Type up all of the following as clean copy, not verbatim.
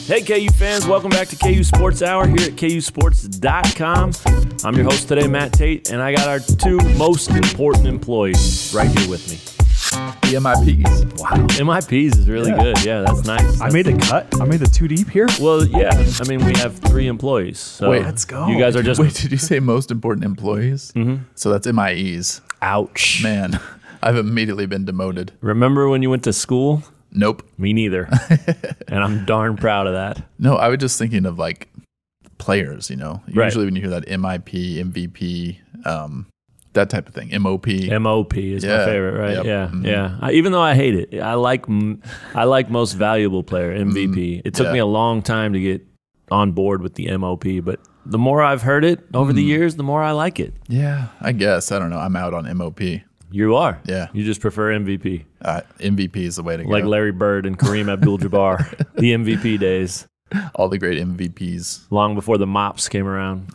Hey, KU fans, welcome back to KU Sports Hour here at KUsports.com. I'm your host today, Matt Tate, and I got our two most important employees right here with me. The MIPs. Wow, MIPs is really good. Yeah, that's nice. I made a cut. I made the too deep here. Well, yeah. I mean, we have 3 employees. So Wait, let's go. You guys are just... Wait, did you say most important employees? Mm-hmm. So that's MIEs. Ouch. Man, I've immediately been demoted. Remember when you went to school? Nope. Me neither. And I'm darn proud of that. No, I was just thinking of like players, you know. Right. Usually when you hear that MIP, MVP, that type of thing. MOP. MOP is my favorite, right? Yep. Yeah, Mm-hmm. yeah. Even though I hate it, I like most valuable player, MVP. It took me a long time to get on board with the MOP, but the more I've heard it over the years, the more I like it. Yeah, I guess. I don't know. I'm out on MOP. You are? Yeah. You just prefer MVP. MVP is the way to go. Like Larry Bird and Kareem Abdul-Jabbar, the MVP days. All the great MVPs. Long before the mops came around.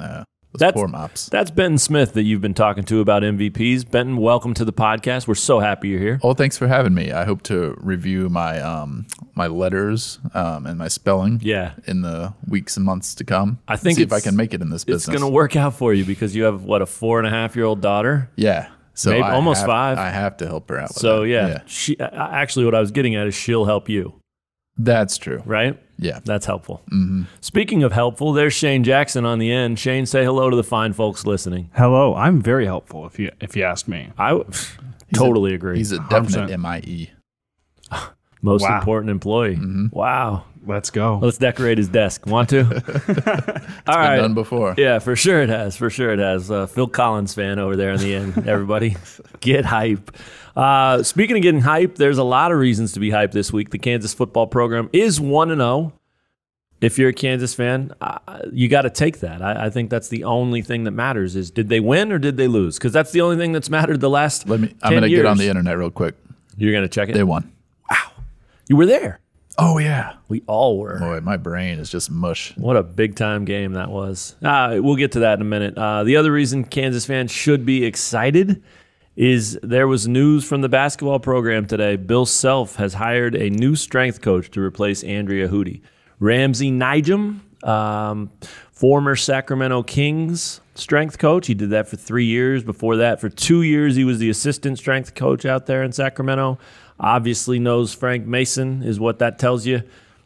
Those poor mops. That's Benton Smith that you've been talking to about MVPs. Benton, welcome to the podcast. We're so happy you're here. Oh, thanks for having me. I hope to review my my letters and my spelling in the weeks and months to come. I think see if I can make it in this business. It's going to work out for you because you have, what, a 4.5-year-old daughter? Yeah. So maybe almost 5. I have to help her out with so, that. Yeah. She, actually, what I was getting at is she'll help you. That's true. Right? Yeah. That's helpful. Mm-hmm. Speaking of helpful, there's Shane Jackson on the end. Shane, say hello to the fine folks listening. Hello. I'm very helpful if you ask me. I totally agree. He's a definite MIE. Most important employee. Mm-hmm. Wow. Let's go. Let's decorate his desk. Want to? All right. Been done before. Yeah, for sure it has. For sure it has. Phil Collins fan over there in the end. Everybody, get hype. Speaking of getting hype, there's a lot of reasons to be hyped this week. The Kansas football program is 1-0. If you're a Kansas fan, you got to take that. I think that's the only thing that matters is did they win or did they lose? Because that's the only thing that's mattered the last 10 years. I'm going to get on the internet real quick. You're going to check it? They won. Wow. You were there. Oh, yeah. We all were. Boy, my brain is just mush. What a big-time game that was. We'll get to that in a minute. The other reason Kansas fans should be excited is there was news from the basketball program today. Bill Self has hired a new strength coach to replace Andrea Hootie. Ramsey Nijum, former Sacramento Kings strength coach. He did that for 3 years. Before that, for 2 years, he was the assistant strength coach out there in Sacramento. Obviously knows Frank Mason is what that tells you.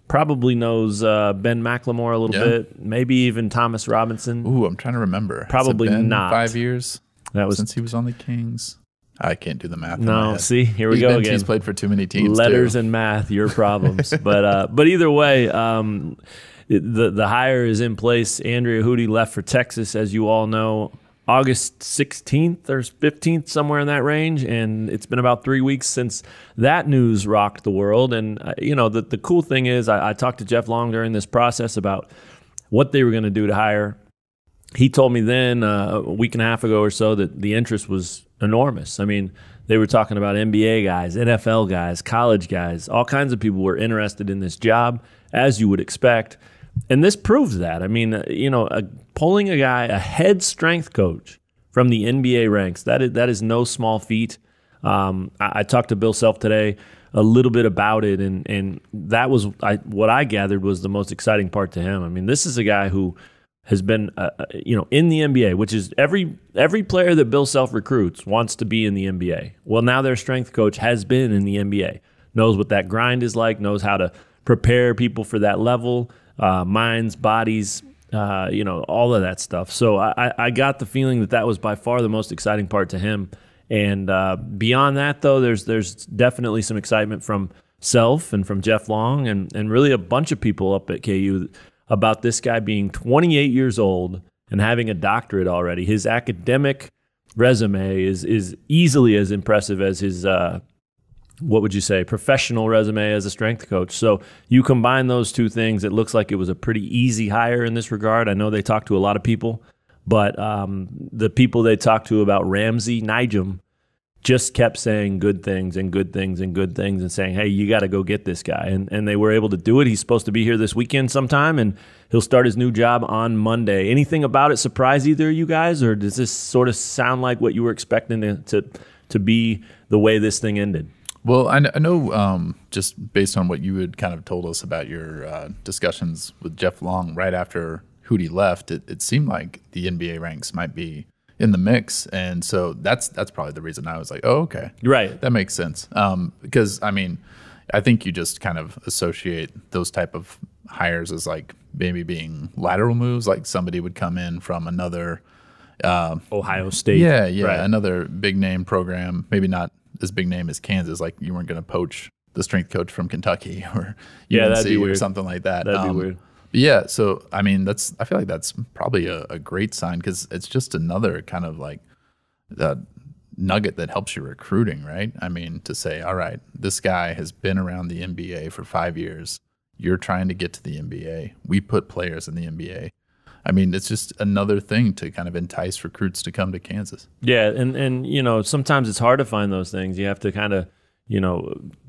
Probably knows Ben McLemore a little bit. Maybe even Thomas Robinson. Ooh, I'm trying to remember. Probably Has it been not. 5 years that was since he was on the Kings. I can't do the math. No, see, here we go again. He's played for too many teams. Letters and math, your problems. but either way, the hire is in place. Andrea Hootie left for Texas, as you all know, August 16th or 15th, somewhere in that range, and it's been about 3 weeks since that news rocked the world. And the cool thing is, I talked to Jeff Long during this process about what they were going to do to hire. He told me then a week and a half ago or so that the interest was enormous. I mean, they were talking about NBA guys, NFL guys, college guys, all kinds of people were interested in this job, as you would expect. And this proves that. I mean, pulling a guy, a head strength coach from the NBA ranks, that is no small feat. I talked to Bill Self today a little bit about it, and that was what I gathered was the most exciting part to him. I mean, this is a guy who has been, in the NBA, which is every player that Bill Self recruits wants to be in the NBA. Well, now their strength coach has been in the NBA, knows what that grind is like, knows how to prepare people for that level. Minds, bodies, all of that stuff. So I got the feeling that was by far the most exciting part to him. And beyond that, though, there's definitely some excitement from Self and from Jeff Long and really a bunch of people up at KU about this guy being 28 years old and having a doctorate already. His academic resume is easily as impressive as his what would you say, professional resume as a strength coach. So you combine those two things, it looks like it was a pretty easy hire in this regard. I know they talked to a lot of people, but the people they talked to about Ramsey Nijum just kept saying good things and good things and good things and saying, hey, you got to go get this guy. And they were able to do it. He's supposed to be here this weekend sometime, and he'll start his new job on Monday. Anything about it surprise either of you guys, or does this sort of sound like what you were expecting to be the way this thing ended? Well, I know just based on what you had kind of told us about your discussions with Jeff Long right after Hootie left, it seemed like the NBA ranks might be in the mix. And so that's probably the reason I was like, oh, okay. Right. That makes sense. Because, I mean, I think you just kind of associate those type of hires as like maybe being lateral moves, like somebody would come in from another Ohio State. Yeah, right. Another big name program, maybe not as big name as Kansas. Like you weren't going to poach the strength coach from Kentucky or that'd be UNC weird. or something like that. That'd be weird. Yeah, so I mean, I feel like that's probably a great sign because it's just another kind of like nugget that helps your recruiting, right? I mean, to say, all right, this guy has been around the NBA for 5 years. You're trying to get to the NBA. We put players in the NBA. I mean, it's just another thing to kind of entice recruits to come to Kansas. Yeah, and sometimes it's hard to find those things. You have to kind of,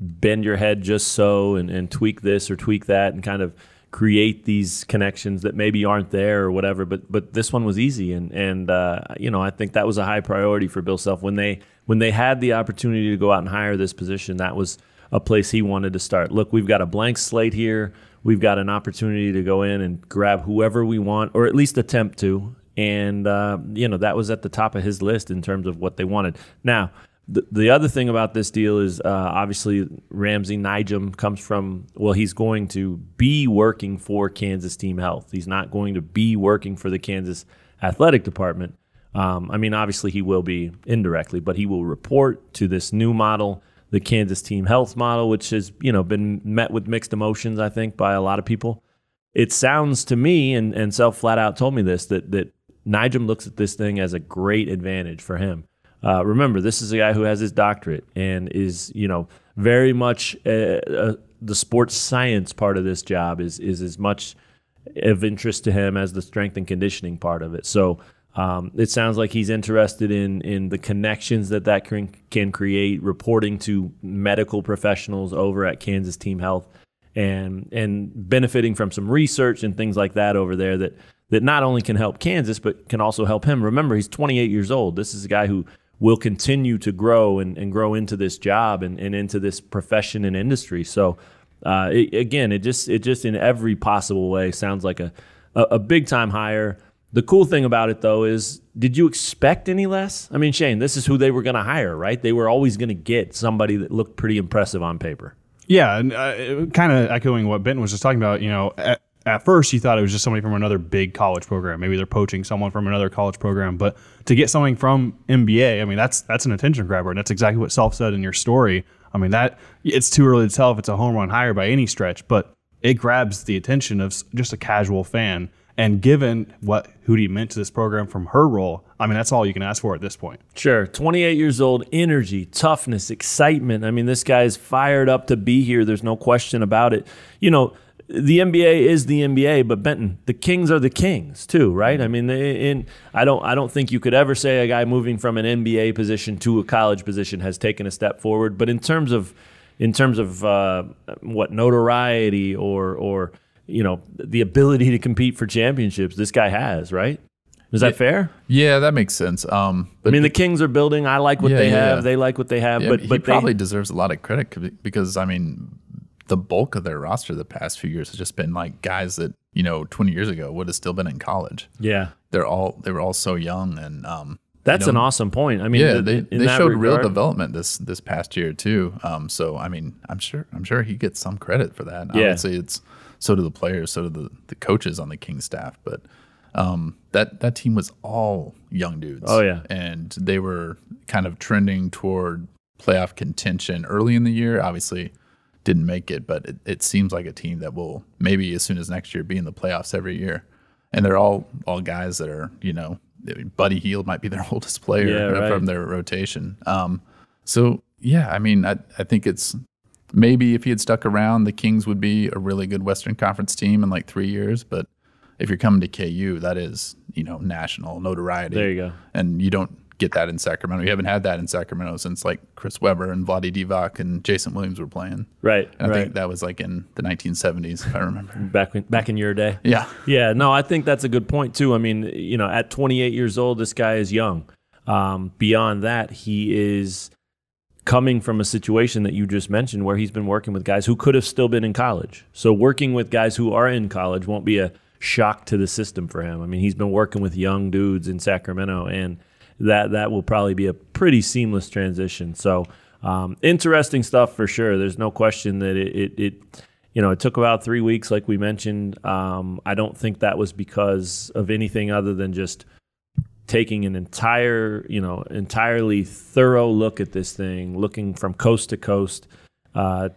bend your head just so and tweak this or tweak that and kind of create these connections that maybe aren't there or whatever. But this one was easy, and I think that was a high priority for Bill Self when they had the opportunity to go out and hire this position. That was a place he wanted to start. Look, we've got a blank slate here. We've got an opportunity to go in and grab whoever we want, or at least attempt to. And, that was at the top of his list in terms of what they wanted. Now, the other thing about this deal is obviously Ramsey Nijum comes from, he's going to be working for Kansas Team Health. He's not going to be working for the Kansas Athletic Department. Obviously he will be indirectly, but he will report to this new model, the Kansas Team Health model, which has been met with mixed emotions, I think, by a lot of people. It sounds to me, and Self flat out told me this, that Nijum looks at this thing as a great advantage for him. Remember, this is a guy who has his doctorate and is, very much the sports science part of this job is as much of interest to him as the strength and conditioning part of it. So it sounds like he's interested in the connections that can create, reporting to medical professionals over at Kansas Team Health, and benefiting from some research and things like that over there that not only can help Kansas but can also help him. Remember, he's 28 years old. This is a guy who will continue to grow and grow into this job and into this profession and industry. So it just in every possible way sounds like a big time hire. The cool thing about it, though, is did you expect any less? I mean, Shane, this is who they were going to hire, right? They were always going to get somebody that looked pretty impressive on paper. Yeah, and kind of echoing what Benton was just talking about, at first you thought it was just somebody from another big college program. Maybe they're poaching someone from another college program. But to get something from NBA, I mean, that's an attention grabber, and that's exactly what Self said in your story. I mean, it's too early to tell if it's a home run hire by any stretch, but it grabs the attention of just a casual fan. And given what Hootie meant to this program from her role, I mean, that's all you can ask for at this point. Sure. 28 years old, energy, toughness, excitement. I mean, this guy is fired up to be here. There's no question about it. The NBA is the NBA, but Benton, the Kings are the Kings too, right? I mean, I don't think you could ever say a guy moving from an NBA position to a college position has taken a step forward. But in terms of what notoriety or the ability to compete for championships, this guy has, right? Is that fair? Yeah, that makes sense. But I mean, the Kings are building. I like what they have. They like what they have. Yeah, but he probably deserves a lot of credit because, I mean, the bulk of their roster the past few years has just been like guys that 20 years ago would have still been in college. Yeah, they were all so young, and that's an awesome point. I mean, yeah, they showed real development this past year too. So I mean, I'm sure he gets some credit for that. Yeah. I would say it's so do the players, so do the coaches on the Kings staff, but that team was all young dudes. Oh yeah, and they were kind of trending toward playoff contention early in the year. Obviously, didn't make it, but it seems like a team that will maybe as soon as next year be in the playoffs every year. And they're all guys that are, Buddy Hield might be their oldest player from their rotation. So yeah, I mean, I think it's maybe if he had stuck around, the Kings would be a really good Western Conference team in like 3 years. But if you're coming to KU, that is, national notoriety. There you go. And you don't get that in Sacramento. You haven't had that in Sacramento since like Chris Webber and Vlade Divac and Jason Williams were playing. Right. And I think that was like in the 1970s, if I remember. Back in your day. Yeah. Yeah. No, I think that's a good point too. I mean, at 28 years old, this guy is young. Beyond that, he is coming from a situation that you just mentioned where he's been working with guys who could have still been in college. So working with guys who are in college won't be a shock to the system for him. I mean, he's been working with young dudes in Sacramento, and that will probably be a pretty seamless transition. So interesting stuff for sure. There's no question that it took about 3 weeks, like we mentioned. I don't think that was because of anything other than just taking an entirely thorough look at this thing, looking from coast to coast,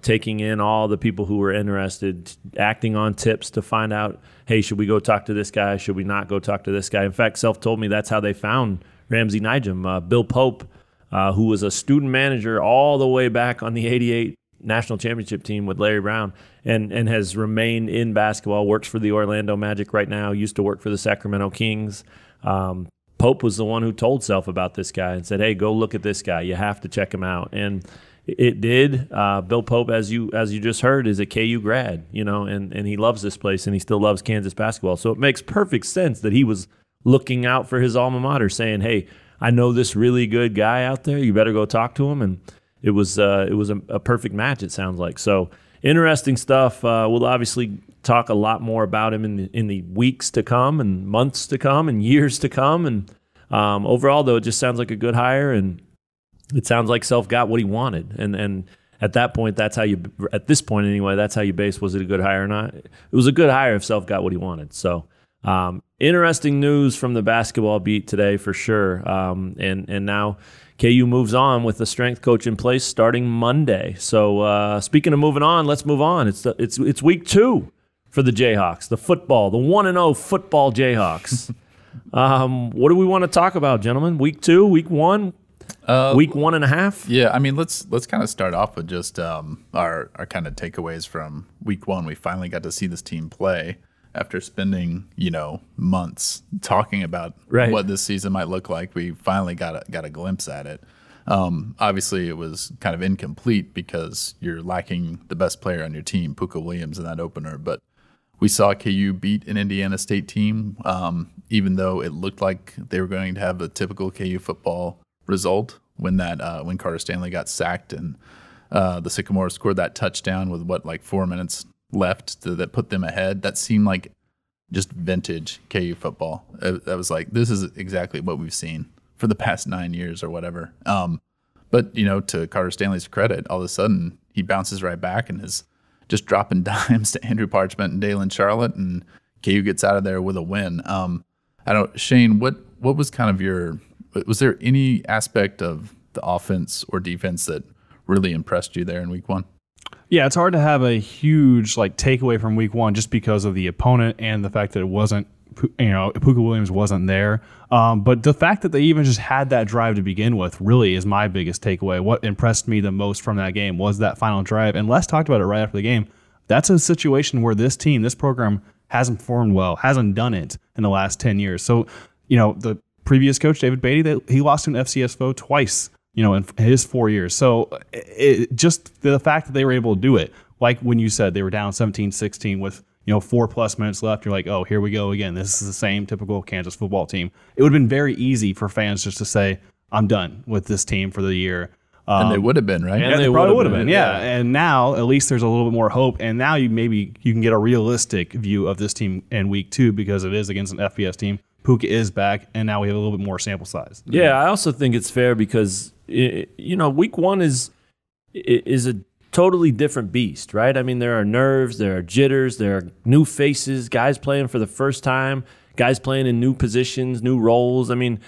taking in all the people who were interested, acting on tips to find out, hey, should we go talk to this guy? Should we not go talk to this guy? In fact, Self told me that's how they found Ramsey Nijum. Bill Pope, who was a student manager all the way back on the '88 national championship team with Larry Brown, and has remained in basketball, works for the Orlando Magic right now, used to work for the Sacramento Kings. Pope was the one who told Self about this guy and said, hey, go look at this guy. You have to check him out. And it did. Bill Pope, as you just heard, is a KU grad, and he loves this place, and he still loves Kansas basketball. So it makes perfect sense that he was looking out for his alma mater, saying, hey, I know this really good guy out there. You better go talk to him. And it was a perfect match, it sounds like. So interesting stuff. We'll obviously talk a lot more about him in the weeks to come and months to come and years to come. And overall, though, it just sounds like a good hire, and it sounds like Self got what he wanted. And at that point, at this point anyway, that's how you base, was it a good hire or not? It was a good hire if Self got what he wanted. So interesting news from the basketball beat today for sure. And now KU moves on with the strength coach in place starting Monday. So speaking of moving on, let's move on. It's week 2 for the Jayhawks, the 1-0 football Jayhawks. What do we want to talk about, gentlemen? Week 2, week 1, week 1.5? Yeah, I mean, let's kind of start off with just our kind of takeaways from week 1. We finally got to see this team play after spending, months talking about what this season might look like. We finally got a glimpse at it. Obviously, it was kind of incomplete because you're lacking the best player on your team, Puka Williams, in that opener. But we saw KU beat an Indiana State team, even though it looked like they were going to have a typical KU football result when Carter Stanley got sacked and the Sycamores scored that touchdown with 4 minutes left that put them ahead. That seemed like just vintage KU football. I was like, this is exactly what we've seen for the past 9 years or whatever. But to Carter Stanley's credit, all of a sudden he bounces right back and is just dropping dimes to Andrew Parchment and Dalen Charlotte, and KU gets out of there with a win. I don't, Shane, what was kind of was there any aspect of the offense or defense that really impressed you there in week 1? Yeah, it's hard to have a huge takeaway from week 1 just because of the opponent and the fact that it wasn't, Puka Williams wasn't there. But the fact that they even just had that drive to begin with really is my biggest takeaway. What impressed me the most from that game was that final drive. And Les talked about it right after the game. That's a situation where this program hasn't performed well, hasn't done it in the last 10 years. So, the previous coach, David Beatty, he lost to an FCS foe twice, in his 4 years. So just the fact that they were able to do it, like when you said they were down 17-16 with 4+ minutes left, you're like, oh, here we go again. This is the same typical Kansas football team. It would have been very easy for fans just to say, I'm done with this team for the year. And they would have been, right? Yeah, they probably would have been, yeah. And now at least there's a little bit more hope. And now you can get a realistic view of this team in week 2 because it is against an FBS team. Puka is back, and now we have a little bit more sample size. Yeah, I also think it's fair because week 1 is a totally different beast, right? I mean, there are nerves, there are jitters, there are new faces, guys playing for the first time, guys playing in new positions, new roles. I mean,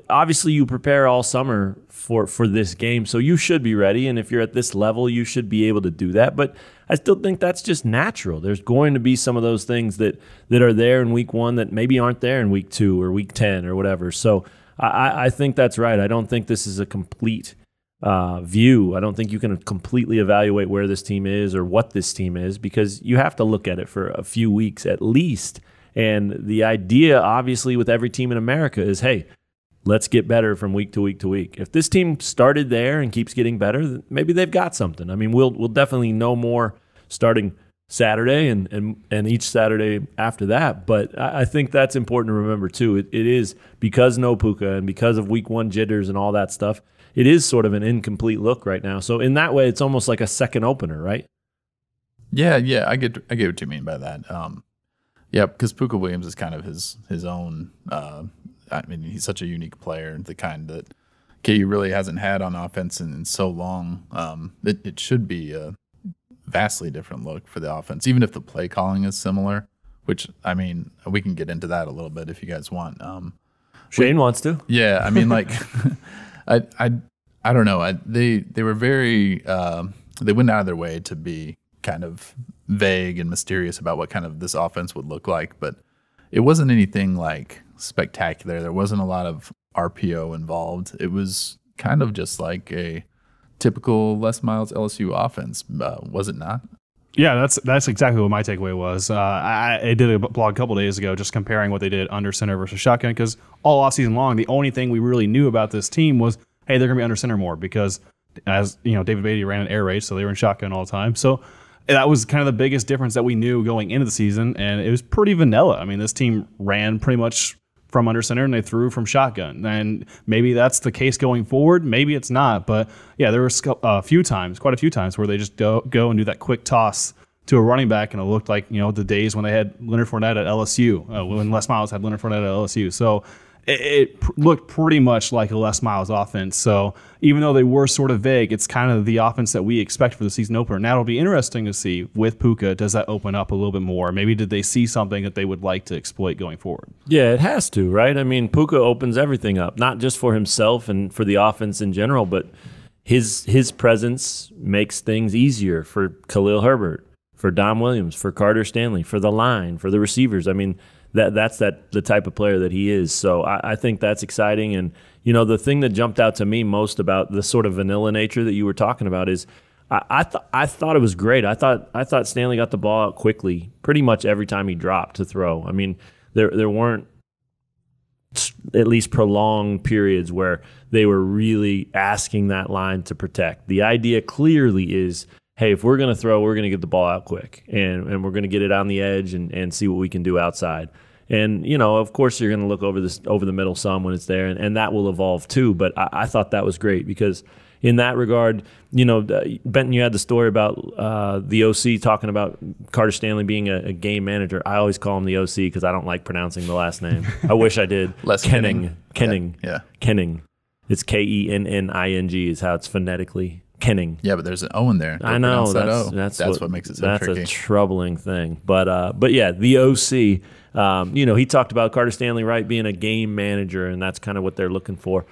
obviously you prepare all summer for this game, so you should be ready. And if you're at this level, you should be able to do that. But I still think that's just natural. There's going to be some of those things that are there in week 1 that maybe aren't there in week 2 or week 10 or whatever. So I think that's right. I don't think this is a complete view. I don't think you can completely evaluate where this team is or what this team is because you have to look at it for a few weeks at least. And the idea, obviously, with every team in America is, hey, let's get better from week to week to week. If this team started there and keeps getting better, maybe they've got something. I mean, we'll definitely know more starting Saturday and each Saturday after that. But I think that's important to remember, too. It is because no Puka and because of week 1 jitters and all that stuff, it is sort of an incomplete look right now. So in that way, it's almost like a second opener, right? Yeah, I get what you mean by that. Yeah, because Puka Williams is kind of his own. I mean, he's such a unique player, the kind that KU really hasn't had on offense in so long. It should be a vastly different look for the offense, even if the play calling is similar. Which, I mean, we can get into that a little bit if you guys want. Shane wants to. Yeah, I mean, like, I don't know. They were very they went out of their way to be kind of vague and mysterious about what kind of this offense would look like, but it wasn't anything like spectacular. There wasn't a lot of RPO involved. It was kind of just like a typical Les Miles LSU offense, was it not? Yeah, that's exactly what my takeaway was. I did a blog a couple days ago just comparing what they did under center versus shotgun, because all offseason long, the only thing we really knew about this team was, hey, they're going to be under center more because, as you know, David Beatty ran an air raid, so they were in shotgun all the time. So that was kind of the biggest difference that we knew going into the season, and it was pretty vanilla. I mean, this team ran pretty much from under center and they threw from shotgun. And maybe that's the case going forward. Maybe it's not. But yeah, there was quite a few times where they just go and do that quick toss to a running back, and it looked like, you know, the days when they had Leonard Fournette at LSU, when Les Miles had Leonard Fournette at LSU. So it looked pretty much like a Les Miles offense. So even though they were sort of vague, it's kind of the offense that we expect for the season opener. Now it'll be interesting to see with Puka, does that open up a little bit more? Maybe did they see something that they would like to exploit going forward? Yeah, it has to, right? I mean, Puka opens everything up, not just for himself and for the offense in general, but his presence makes things easier for Khalil Herbert, for Dom Williams, for Carter Stanley, for the line, for the receivers. I mean, that's the type of player that he is. So I think that's exciting. And, you know, the thing that jumped out to me most about the sort of vanilla nature that you were talking about is I thought it was great. I thought Stanley got the ball out quickly pretty much every time he dropped to throw. I mean, there weren't at least prolonged periods where they were really asking that line to protect. The idea clearly is, hey, if we're going to throw, we're going to get the ball out quick, and we're going to get it on the edge and see what we can do outside. And, you know, of course, you're going to look over the middle some when it's there, and that will evolve too. But I thought that was great because in that regard, you know, Benton, you had the story about the OC talking about Carter Stanley being a game manager. I always call him the OC because I don't like pronouncing the last name. I wish I did. Kenning. Yeah. Kenning. It's Kenning is how it's phonetically. Kenning. Yeah, but there's an O in there. Don't I know that's what makes it so tricky. That's a troubling thing. But yeah, the OC. You know, he talked about Carter Stanley, right, being a game manager, and that's kind of what they're looking for.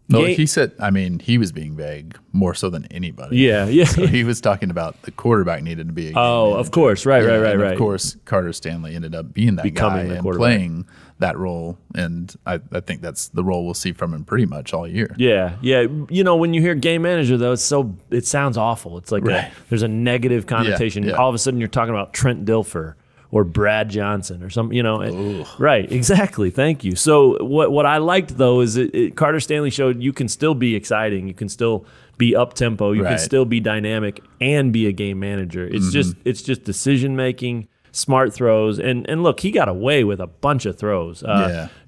No, he said, I mean, he was being vague more so than anybody. Yeah. So he was talking about the quarterback needed to be a game manager. Of course. Right. Of course, Carter Stanley ended up being that Becoming guy the and playing that role. And I think that's the role we'll see from him pretty much all year. Yeah. You know, when you hear game manager, though, it sounds awful. It's like there's a negative connotation. Yeah. All of a sudden, you're talking about Trent Dilfer or Brad Johnson or something, you know. Right, exactly. Thank you. So what I liked, though, is Carter Stanley showed you can still be exciting. You can still be up-tempo. You can still be dynamic and be a game manager. It's just decision-making, smart throws. And look, he got away with a bunch of throws.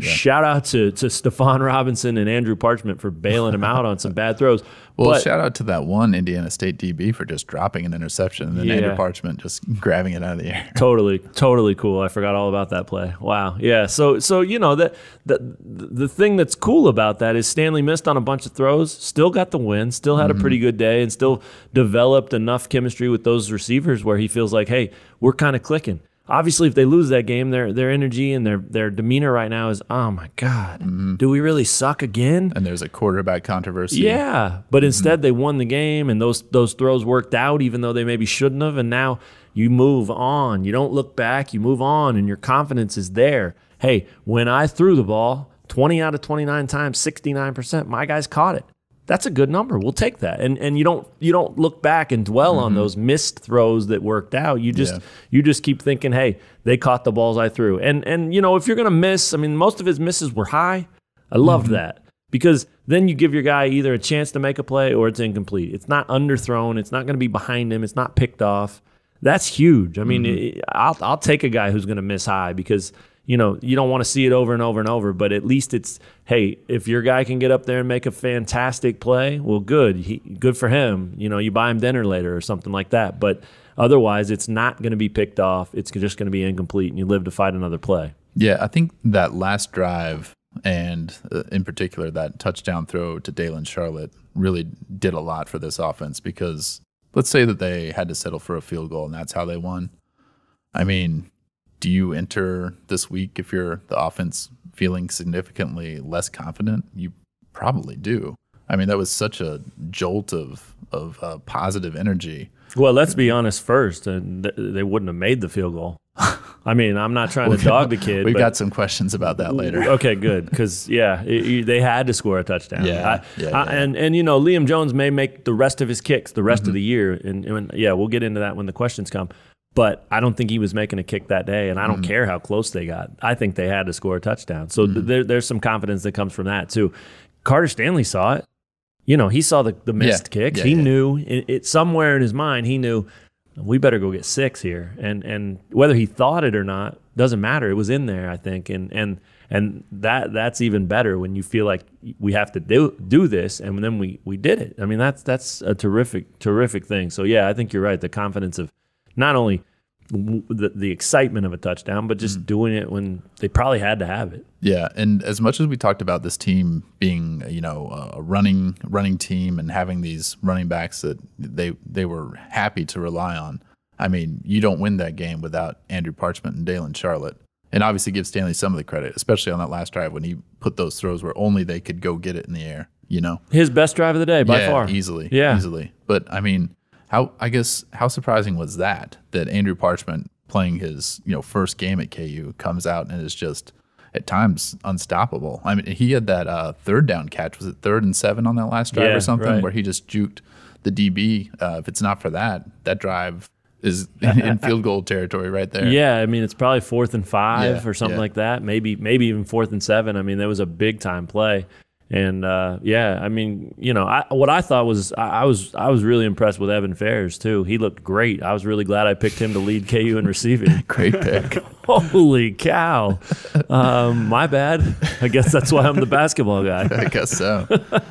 Shout out to Stephon Robinson and Andrew Parchment for bailing him out on some bad throws. Well, shout out to that one Indiana State DB for just dropping an interception and then Andrew Parchment just grabbing it out of the air. Totally cool. I forgot all about that play. Wow. Yeah. So you know, the thing that's cool about that is Stanley missed on a bunch of throws, still got the win, still had a pretty good day, and still developed enough chemistry with those receivers where he feels like, hey, we're kind of clicking. Obviously, if they lose that game, their energy and their demeanor right now is, oh my God, do we really suck again? And there's a quarterback controversy. Yeah, but instead they won the game, and those throws worked out, even though they maybe shouldn't have. And now you move on. You don't look back. You move on, and your confidence is there. Hey, when I threw the ball 20 out of 29 times, 69%, my guys caught it. That's a good number. We'll take that. And you don't look back and dwell on those missed throws that worked out. You just keep thinking, hey, they caught the balls I threw. And you know, if you're going to miss, I mean, most of his misses were high. I loved that because then you give your guy either a chance to make a play or it's incomplete. It's not underthrown. It's not going to be behind him. It's not picked off. That's huge. I mean, I'll take a guy who's going to miss high because you don't want to see it over and over and over, but at least it's, hey, if your guy can get up there and make a fantastic play, well, good. Good for him. You buy him dinner later or something like that. But otherwise, it's not going to be picked off. It's just going to be incomplete, and you live to fight another play. Yeah, I think that last drive and in particular that touchdown throw to Dalen Charlotte really did a lot for this offense, because let's say that they had to settle for a field goal and that's how they won. I mean, do you enter this week if you're the offense feeling significantly less confident? You probably do. I mean, that was such a jolt of positive energy. Well, let's be honest first, and they wouldn't have made the field goal. I mean, I'm not trying to dog the kid. We've got some questions about that later. Okay, good, because they had to score a touchdown. Yeah. And Liam Jones may make the rest of his kicks the rest of the year, and we'll get into that when the questions come. But I don't think he was making a kick that day, and I don't care how close they got. I think they had to score a touchdown. So there's some confidence that comes from that too. Carter Stanley saw it. He saw the missed kicks. He knew it somewhere in his mind. He knew we better go get 6 here, and whether he thought it or not doesn't matter. It was in there, I think, and that's even better when you feel like we have to do this, and then we did it. I mean, that's a terrific thing. So I think you're right. The confidence of not only the excitement of a touchdown, but just doing it when they probably had to have it. Yeah, and as much as we talked about this team being, a running team and having these running backs that they were happy to rely on, I mean, you don't win that game without Andrew Parchment and Dalen Charlotte. And obviously give Stanley some of the credit, especially on that last drive when he put those throws where only they could go get it in the air, His best drive of the day by far. Easily. Yeah. Easily. But, I mean, how surprising was that Andrew Parchment, playing his first game at KU, comes out and is just at times unstoppable. I mean, he had that third down catch. Was it 3rd and 7 on that last drive or something, right, where he just juked the DB? If it's not for that drive is in field goal territory right there. Yeah, I mean, it's probably 4th and 5 or something like that. Maybe even 4th and 7. I mean, that was a big time play. And I mean, what I thought was I was really impressed with Evan Fairs too. He looked great. I was really glad I picked him to lead KU in receiving. Great pick. Holy cow! My bad. I guess that's why I'm the basketball guy. I guess so.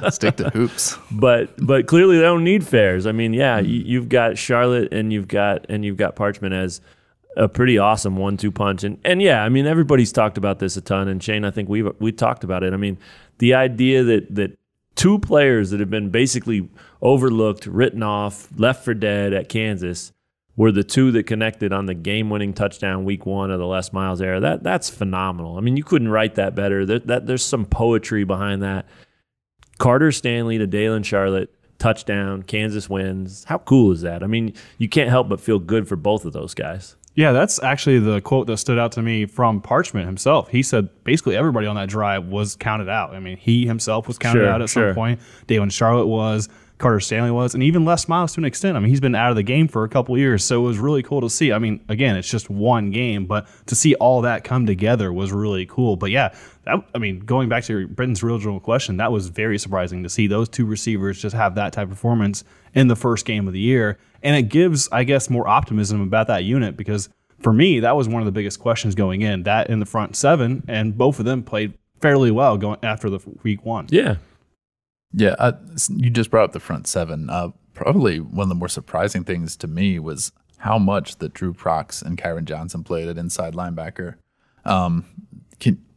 Stick to hoops. But clearly they don't need Fairs. I mean, you've got Charlotte and you've got Parchment as a pretty awesome 1-2 punch. And I mean, everybody's talked about this a ton. And Shane, I think we talked about it. I mean, the idea that 2 players that have been basically overlooked, written off, left for dead at Kansas were the 2 that connected on the game-winning touchdown week 1 of the Les Miles era. That's phenomenal. I mean, you couldn't write that better. There's some poetry behind that. Carter Stanley to Dalen Charlotte, touchdown, Kansas wins. How cool is that? I mean, you can't help but feel good for both of those guys. Yeah, that's actually the quote that stood out to me from Parchment himself. He said basically everybody on that drive was counted out. I mean, he himself was counted out at some point. Dalen Charlotte was, Carter Stanley was, and even Les Miles to an extent. I mean, he's been out of the game for a couple of years, so it was really cool to see. I mean, again, it's just one game, but to see all that come together was really cool. But going back to Britton's original question, that was very surprising to see those 2 receivers just have that type of performance in the first game of the year. And it gives, I guess, more optimism about that unit, because for me, that was one of the biggest questions going in, that in the front 7, and both of them played fairly well going after the week 1. Yeah. Yeah, you just brought up the front 7. Probably one of the more surprising things to me was how much that Drew Prox and Kyron Johnson played at inside linebacker.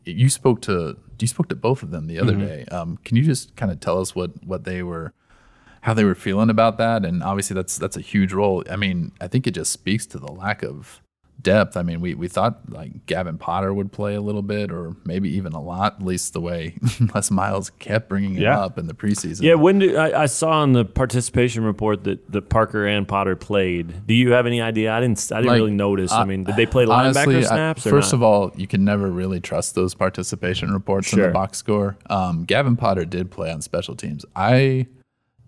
You spoke to both of them the other day. Can you just kind of tell us how they were feeling about that? And obviously that's a huge role. I mean, I think it just speaks to the lack of depth. I mean, we thought like Gavin Potter would play a little bit, or maybe even a lot, at least the way Les Miles kept bringing him up in the preseason. Yeah, I saw in the participation report that Parker and Potter played. Do you have any idea? I didn't really notice. I mean, did they play linebacker honestly, snaps? First of all, you can never really trust those participation reports in the box score. Gavin Potter did play on special teams. I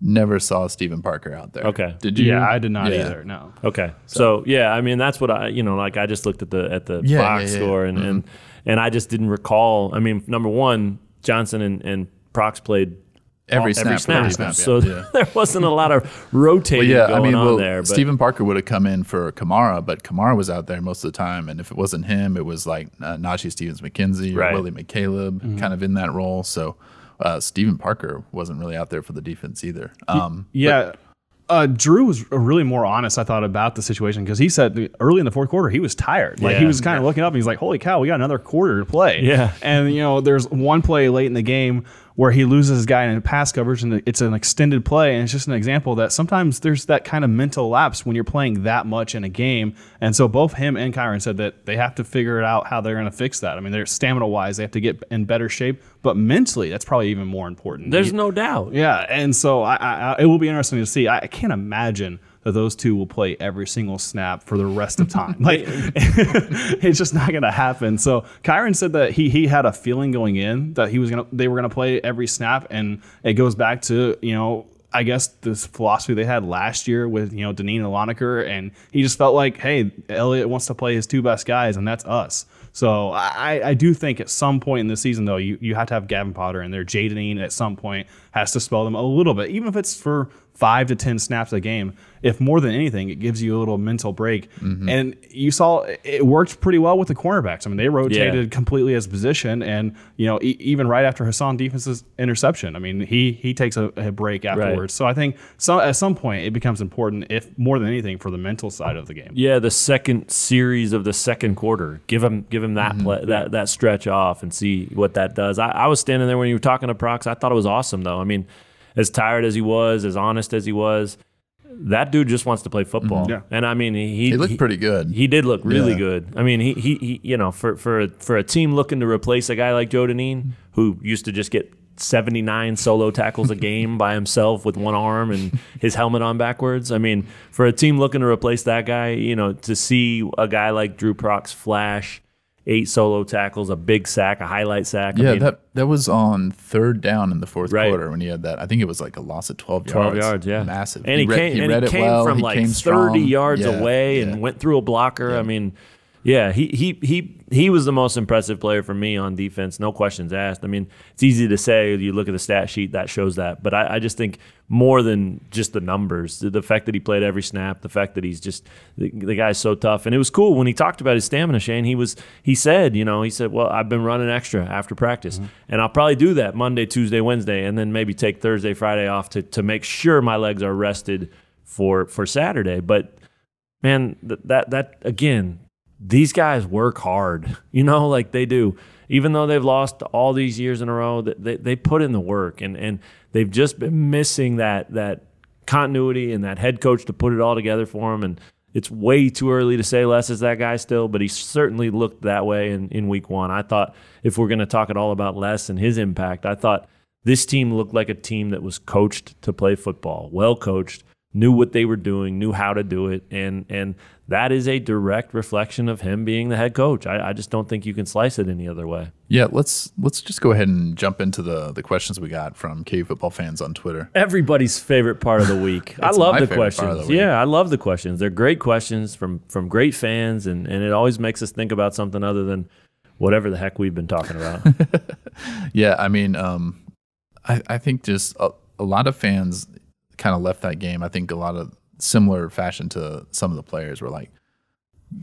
never saw Stephen Parker out there. Okay. Did you? Yeah, I did not either. No. Okay. So I mean, that's what I just looked at the box score and I just didn't recall. I mean, number one, Johnson and Prox played every snap. So there wasn't a lot of rotating going on there. But Stephen Parker would have come in for Kamara, but Kamara was out there most of the time. And if it wasn't him, it was like Najee Stevens-McKenzie or Willie McCaleb kind of in that role. So Stephen Parker wasn't really out there for the defense either. Drew was really more honest, I thought, about the situation because he said early in the fourth quarter he was tired. Like he was kind of looking up and he's like, "Holy cow, we got another quarter to play." Yeah, and there's one play late in the game where he loses his guy in pass coverage and it's an extended play, and it's just an example that sometimes there's that kind of mental lapse when you're playing that much in a game. And so both him and Kyron said that they have to figure out how they're going to fix that. I mean, they're stamina-wise, they have to get in better shape, but mentally, that's probably even more important. There's no doubt. Yeah, and so it will be interesting to see. I can't imagine that those two will play every single snap for the rest of time. Like, it's just not going to happen. So Kyron said that he had a feeling going in that they were gonna play every snap, and it goes back to I guess this philosophy they had last year with Deneen and Loneker, and he just felt like, hey, Elliott wants to play his two best guys, and that's us. So I do think at some point in the season, though, you have to have Gavin Potter in there. Jay Deneen at some point has to spell them a little bit, even if it's for 5 to 10 snaps a game. If more than anything, it gives you a little mental break. And you saw it worked pretty well with the cornerbacks. I mean, they rotated completely as position, and even right after Hassan Defense's interception, I mean, he takes a break afterwards. Right. So I think at some point it becomes important, if more than anything, for the mental side of the game. Yeah, the second series of the second quarter, give him that play, that stretch off and see what that does. I was standing there when you were talking to Prox. I thought it was awesome, though. I mean, as tired as he was, as honest as he was, that dude just wants to play football. Yeah. And I mean, he looked pretty good. He did look really good. I mean, he for a team looking to replace a guy like Joe Deneen, who used to just get 79 solo tackles a game by himself with one arm and his helmet on backwards. I mean, for a team looking to replace that guy, to see a guy like Drew Prox flash 8 solo tackles, a big sack, a highlight sack. Yeah, I mean, that was on third down in the fourth quarter when he had that. I think it was like a loss of 12 yards. 12 yards, yeah. Massive. And he came from like 30 yards away and went through a blocker. Yeah. I mean, yeah, he was the most impressive player for me on defense, no questions asked. I mean, it's easy to say, you look at the stat sheet, that shows that. But I just think more than just the numbers, the fact that he played every snap, the fact that he's just the guy's so tough. And it was cool when he talked about his stamina, Shane. He said, well, I've been running extra after practice, and I'll probably do that Monday, Tuesday, Wednesday, and then maybe take Thursday, Friday off to make sure my legs are rested for Saturday. But man, that again, these guys work hard, like they do. Even though they've lost all these years in a row, they put in the work, and they've just been missing that continuity and that head coach to put it all together for them. And it's way too early to say Les is that guy still, but he certainly looked that way in week one. I thought if we're going to talk at all about Les and his impact, I thought this team looked like a team that was coached to play football, well coached, knew what they were doing, knew how to do it, and that is a direct reflection of him being the head coach. I just don't think you can slice it any other way. Yeah, let's just go ahead and jump into the questions we got from KU football fans on Twitter. Everybody's favorite part of the week. I love the questions. Yeah, I love the questions. They're great questions from great fans, and it always makes us think about something other than whatever the heck we've been talking about. Yeah, I mean, I think just a lot of fans kind of left that game. I think a lot of similar fashion to some of the players were like,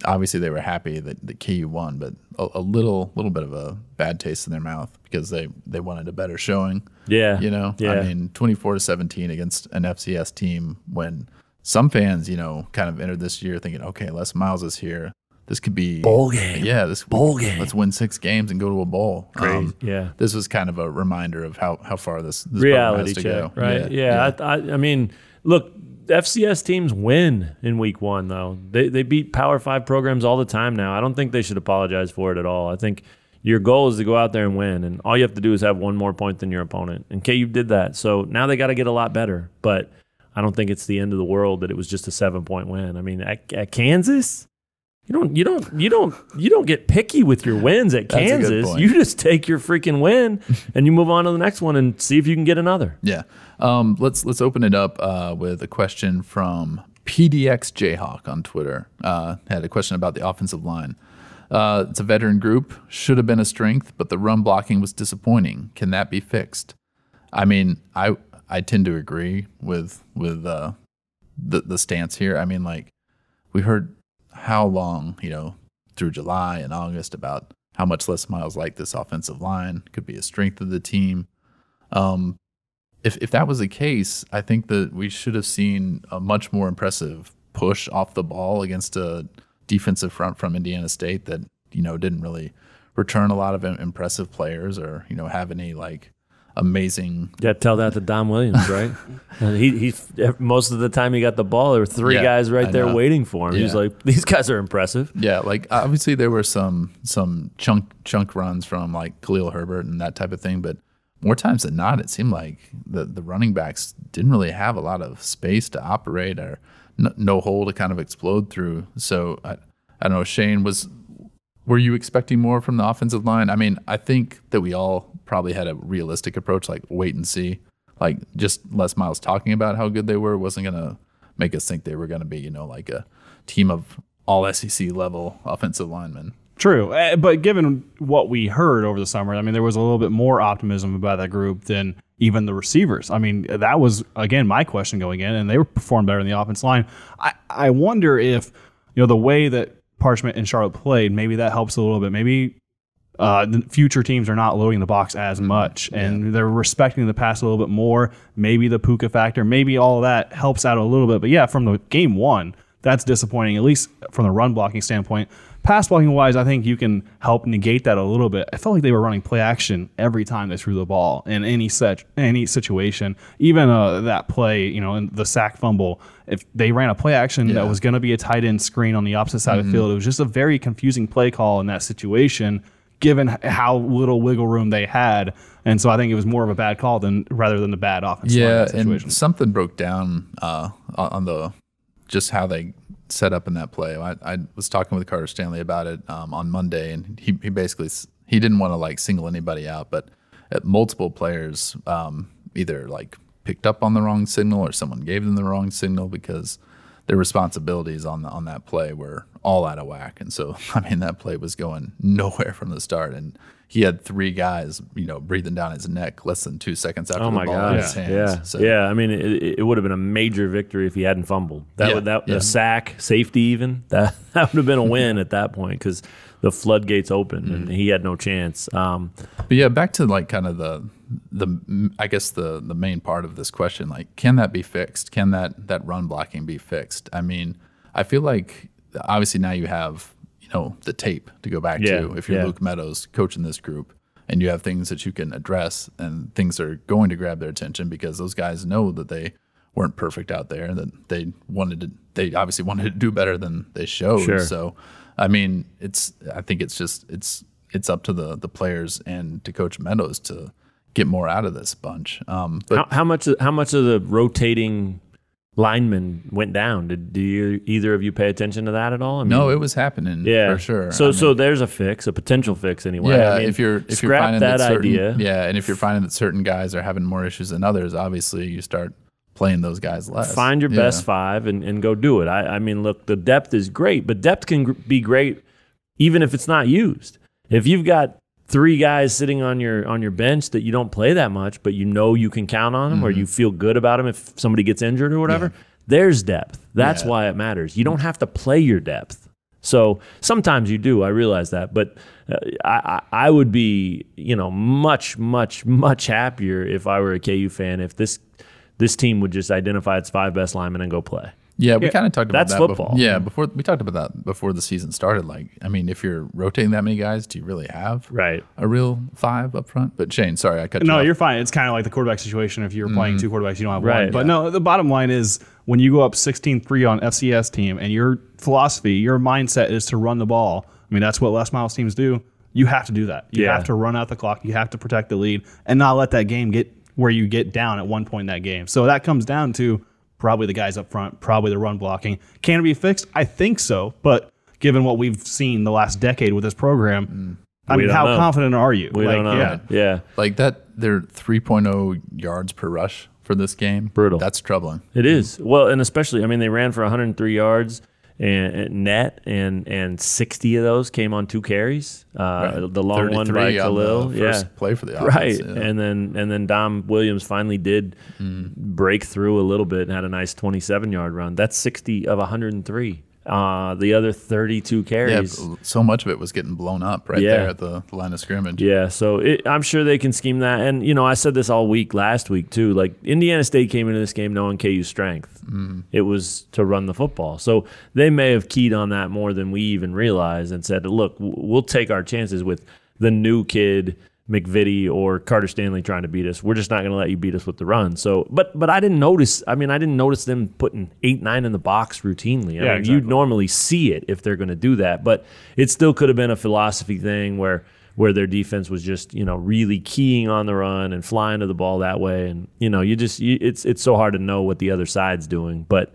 obviously they were happy that the KU won, but a little bit of a bad taste in their mouth because they wanted a better showing. Yeah. I mean, 24-17 against an FCS team when some fans, kind of entered this year thinking, okay, Les Miles is here. This could be bowl game. Yeah, bowl game. Let's win 6 games and go to a bowl. Crazy. Yeah. This was kind of a reminder of how far this reality has to check, go. Right? Yeah. I mean, look, FCS teams win in week one, though. They beat Power 5 programs all the time now. I don't think they should apologize for it at all. I think your goal is to go out there and win, and all you have to do is have one more point than your opponent. And KU did that. So now they got to get a lot better. But I don't think it's the end of the world that it was just a 7-point win. I mean, at Kansas, you don't get picky with your wins at Kansas. You just take your freaking win and you move on to the next one and see if you can get another. Yeah. Let's open it up with a question from PDX Jayhawk on Twitter. Had a question about the offensive line. It's a veteran group. Should have been a strength, but the run blocking was disappointing. Can that be fixed? I mean, I tend to agree with the stance here. I mean, like, we heard how long, through July and August about how much Les Miles liked this offensive line, could be a strength of the team. If that was the case, I think that we should have seen a much more impressive push off the ball against a defensive front from Indiana State that, didn't really return a lot of impressive players or, have any like amazing. Yeah, tell that to Dom Williams, right? he most of the time he got the ball, there were three guys right there waiting for him. Yeah. He's like, these guys are impressive. Yeah, like obviously there were some chunk runs from like Khalil Herbert and that type of thing, but more times than not, it seemed like the running backs didn't really have a lot of space to operate or no hole to kind of explode through. So I don't know, Shane, were you expecting more from the offensive line? I mean, I think that we all probably had a realistic approach, like wait and see. Like just Les Miles talking about how good they were wasn't going to make us think they were going to be, like a team of all SEC level offensive linemen. True. But given what we heard over the summer, I mean, there was a little bit more optimism about that group than even the receivers. I mean, that was, again, my question going in, and they performed better in the offense line. I wonder if, the way that Parchment and Charlotte played, maybe that helps a little bit. Maybe the future teams are not loading the box as much, and they're respecting the pass a little bit more. Maybe the Puka factor, maybe all of that helps out a little bit. But yeah, from the game one, that's disappointing, at least from the run blocking standpoint. Pass blocking wise, I think you can help negate that a little bit. I felt like they were running play action every time they threw the ball in any situation. Even that play, in the sack fumble, if they ran a play action that was going to be a tight end screen on the opposite side of the field, it was just a very confusing play call in that situation, given how little wiggle room they had. And so I think it was more of a bad call rather than the bad offense line situation. And something broke down on the just how they set up in that play. I was talking with Carter Stanley about it on Monday, and he basically he didn't want to like single anybody out, but multiple players either like picked up on the wrong signal or someone gave them the wrong signal because their responsibilities on that play were all out of whack. And so, I mean, that play was going nowhere from the start, and he had three guys, breathing down his neck less than 2 seconds after the ball in his hands. Yeah, so, I mean, it would have been a major victory if he hadn't fumbled. The sack, safety even, that would have been a win at that point because the floodgates opened and he had no chance. But yeah, back to like kind of the I guess the main part of this question, like, can that be fixed? Can that run blocking be fixed? I mean, I feel like obviously now you have the tape to go back to if you're Luke Meadows coaching this group, and you have things that you can address and things that are going to grab their attention because those guys know that they weren't perfect out there, that they obviously wanted to do better than they showed. Sure. So I mean, I think it's up to the players and to Coach Meadows to get more out of this bunch. But how much of the rotating linemen went down? Did either of you pay attention to that at all? I mean, no, it was happening for sure. So there's a potential fix anyway. Yeah, I mean, if you're scrap finding that idea, idea. And if you're finding that certain guys are having more issues than others, obviously you start playing those guys less. Find your best five and go do it. I mean, look, the depth is great, but depth can be great even if it's not used. If you've got three guys sitting on your bench that you don't play that much, but you can count on them or you feel good about them if somebody gets injured or whatever, there's depth. That's why it matters. You don't have to play your depth. So sometimes you do. I realize that, but I would be much, much, much happier if I were a KU fan if this team would just identify its five best linemen and go play. Yeah, we kind of talked about that's that. Football. Before we talked about that before the season started. Like, I mean, if you're rotating that many guys, do you really have a real five up front? But Shane, sorry, I cut you off. No, you're fine. It's kind of like the quarterback situation. If you're playing two quarterbacks, you don't have one. But no, the bottom line is when you go up 16-3 on FCS team and your philosophy, your mindset is to run the ball. I mean, that's what Les Miles teams do. You have to do that. You have to run out the clock. You have to protect the lead and not let that game get where you get down at one point in that game. So that comes down to probably the guys up front, probably the run blocking. Can it be fixed? I think so. But given what we've seen the last decade with this program, I mean, how confident are you? We don't know. Yeah. Like that, they're 3.0 yards per rush for this game. Brutal. That's troubling. It is. Well, and especially, I mean, they ran for 103 yards and net, and 60 of those came on 2 carries. The long one by Khalil, first play for the offense, right? Yeah. And then Dom Williams finally did break through a little bit and had a nice 27-yard run. That's 60 of 103. The other 32 carries. Yeah, so much of it was getting blown up right there at the line of scrimmage. Yeah, so I'm sure they can scheme that. And, I said this all week last week, too. Like, Indiana State came into this game knowing KU's strength. It was to run the football. So they may have keyed on that more than we even realized and said, look, we'll take our chances with the new kid, McVitie or Carter Stanley trying to beat us. We're just not going to let you beat us with the run. So, but I didn't notice. I didn't notice them putting 8-9 in the box routinely. Exactly. You'd normally see it if they're going to do that, but it still could have been a philosophy thing where their defense was just really keying on the run and flying to the ball that way, and it's so hard to know what the other side's doing, but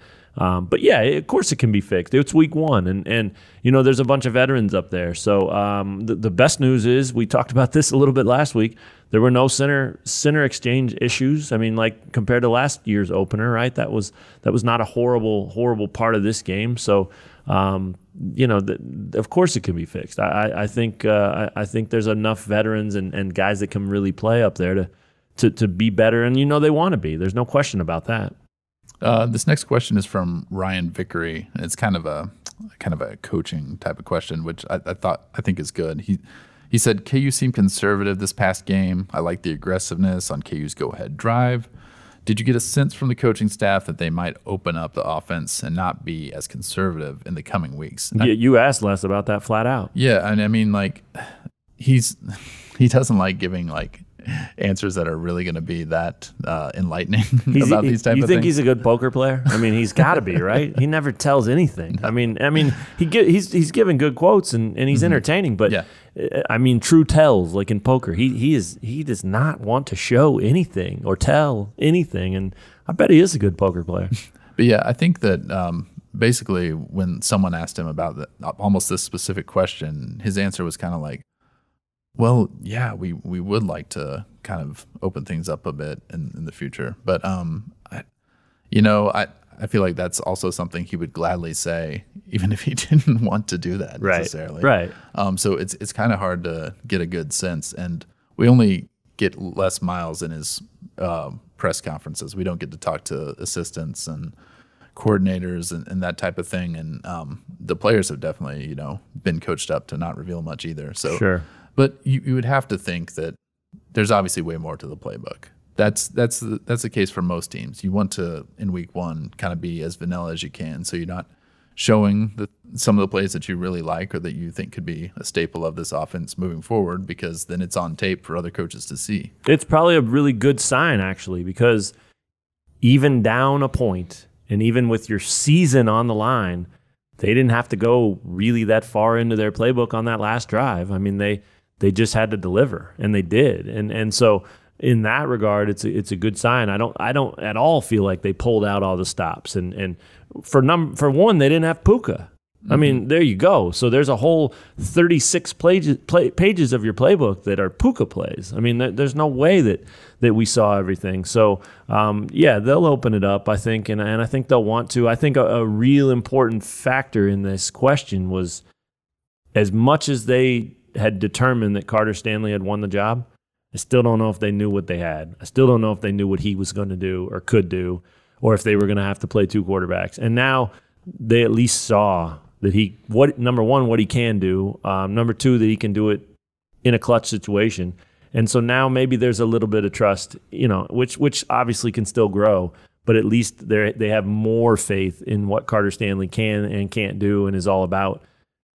yeah, of course it can be fixed. It's week 1, and there's a bunch of veterans up there. So the best news is, we talked about this a little bit last week, there were no center exchange issues. Like compared to last year's opener, right? That was not a horrible part of this game. So of course it can be fixed. I think there's enough veterans and guys that can really play up there to be better, and they want to be. There's no question about that. This next question is from Ryan Vickery. It's kind of a coaching type of question, which I think is good. He said, KU seemed conservative this past game. I like the aggressiveness on KU's go-ahead drive. Did you get a sense from the coaching staff that they might open up the offense and not be as conservative in the coming weeks? You asked Les about that flat out. Yeah, and he doesn't like giving answers that are really going to be that enlightening about these type of things. You think he's a good poker player? He's got to be, right? He never tells anything. He's giving good quotes and he's entertaining, but true tells, like in poker, he does not want to show anything or tell anything, and I bet he is a good poker player. But yeah, I think that basically when someone asked him about almost this specific question, his answer was kind of like, well, yeah, we would like to kind of open things up a bit in the future. But, I feel like that's also something he would gladly say, even if he didn't want to do that necessarily. Right. So it's kind of hard to get a good sense. And we only get Les Miles in his press conferences. We don't get to talk to assistants and coordinators and that type of thing. And the players have definitely, been coached up to not reveal much either. So sure. But you would have to think that there's obviously way more to the playbook. That's the case for most teams. You want to, in week 1, kind of be as vanilla as you can, so you're not showing some of the plays that you really like or that you think could be a staple of this offense moving forward, because then it's on tape for other coaches to see. It's probably a really good sign, actually, because even down a point and even with your season on the line, they didn't have to go really that far into their playbook on that last drive. They just had to deliver, and they did. And so in that regard, it's a good sign. I don't at all feel like they pulled out all the stops. And for one, they didn't have Puka. There you go. So there's a whole 36 pages of your playbook that are Puka plays. There's no way that we saw everything. So they'll open it up, I think, and I think they'll want to. I think a real important factor in this question was, as much as they had determined that Carter Stanley had won the job, I still don't know if they knew what they had. I still don't know if they knew what he was going to do or could do, or if they were going to have to play 2 quarterbacks. And now they at least saw that number one, what he can do, number 2, that he can do it in a clutch situation. And so now maybe there's a little bit of trust, which obviously can still grow, but at least they have more faith in what Carter Stanley can and can't do and is all about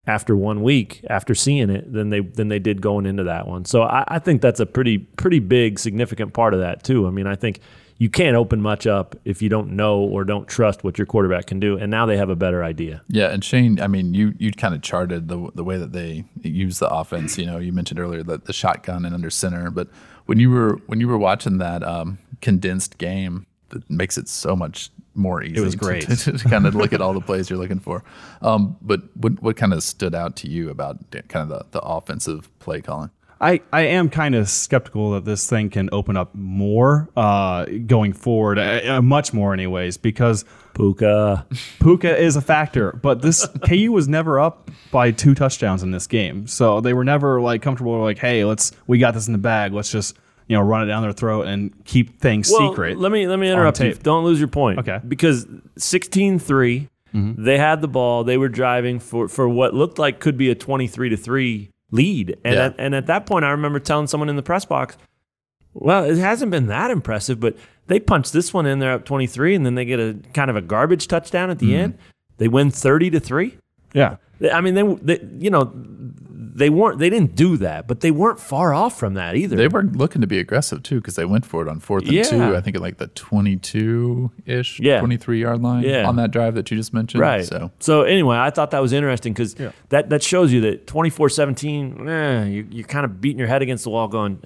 after 1 week, after seeing it, than they did going into that one. So I think that's a pretty big, significant part of that too. I think you can't open much up if you don't know or don't trust what your quarterback can do, and now they have a better idea. Yeah, and Shane, you kind of charted the way that they use the offense. You mentioned earlier the shotgun and under center, but when you were watching that condensed game, that makes it so much more easy. It was great to kind of look at all the plays you're looking for. But what kind of stood out to you about kind of the offensive play calling? I am kind of skeptical that this thing can open up more going forward, much more anyways, because Puka is a factor, but this KU was never up by 2 touchdowns in this game, so they were never like comfortable. Like, hey, we got this in the bag. Let's just run it down their throat and keep things secret. Let me interrupt you. Don't lose your point. Okay, because 16-3, they had the ball. They were driving for what looked like could be a 23-3 lead, and at that point, I remember telling someone in the press box, well, it hasn't been that impressive, but they punched this one in there up 23, and then they get a kind of a garbage touchdown at the end. They win 30-3. Yeah, I mean, they didn't do that, but they weren't far off from that either. They were looking to be aggressive too, because they went for it on 4th and 2. I think at like the 22-ish, 23-yard line on that drive that you just mentioned. Right. So anyway, I thought that was interesting because that shows you that 24-17, you're kind of beating your head against the wall, going,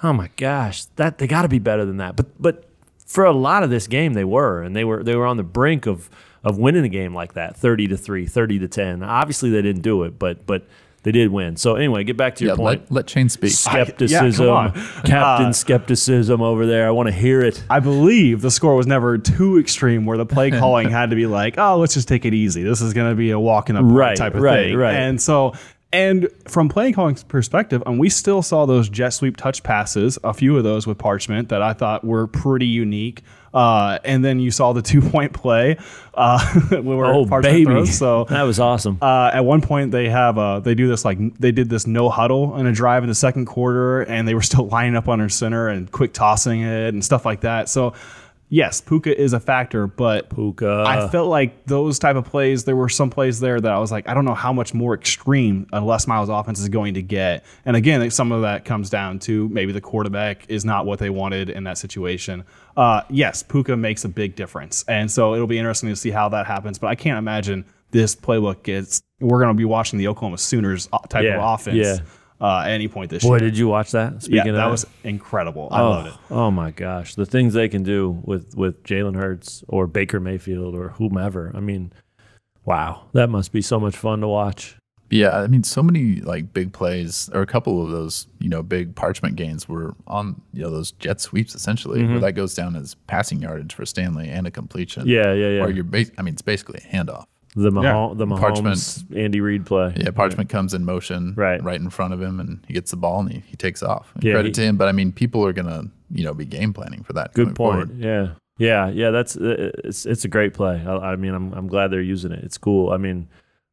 oh my gosh, they got to be better than that. But for a lot of this game, they were on the brink of winning a game like that, 30-3, 30-10. Obviously, they didn't do it, but they did win. So anyway, get back to your point. Let Shane speak. Skepticism, Captain Skepticism over there. I want to hear it. I believe the score was never too extreme where the play calling had to be like, oh, let's just take it easy. This is going to be a walk in the park type of thing. Right. And from play calling perspective, we still saw those jet sweep touch passes, a few of those with Parchment that I thought were pretty unique. And then you saw the 2-point play. Baby. Throws, so that was awesome. At one point they did this no huddle in a drive in the second quarter, and they were still lining up under center and quick tossing it and stuff like that. So yes, Puka is a factor, but I felt like those type of plays, there were some plays there that I was like, I don't know how much more extreme a Les Miles offense is going to get. And again, some of that comes down to maybe the quarterback is not what they wanted in that situation. Yes, Puka makes a big difference. And so it'll be interesting to see how that happens. But I can't imagine this playbook we're going to be watching the Oklahoma Sooners type of offense. At any point this year. Boy, did you watch that? Speaking of that was incredible. I loved it. Oh my gosh, the things they can do with Jalen Hurts or Baker Mayfield or whomever. I mean, wow, that must be so much fun to watch. Yeah, I mean, so many like big plays, or a couple of those, big Parchment gains were on those jet sweeps essentially, where that goes down as passing yardage for Stanley and a completion. Yeah. Where it's basically a handoff. The Mahomes, Parchment, Andy Reid play. Yeah, Parchment comes in motion right in front of him, and he gets the ball and he takes off. Credit to him, but I mean, people are gonna be game planning for that. Good point. Forward. Yeah. That's it's a great play. I mean, I'm glad they're using it. It's cool. I mean,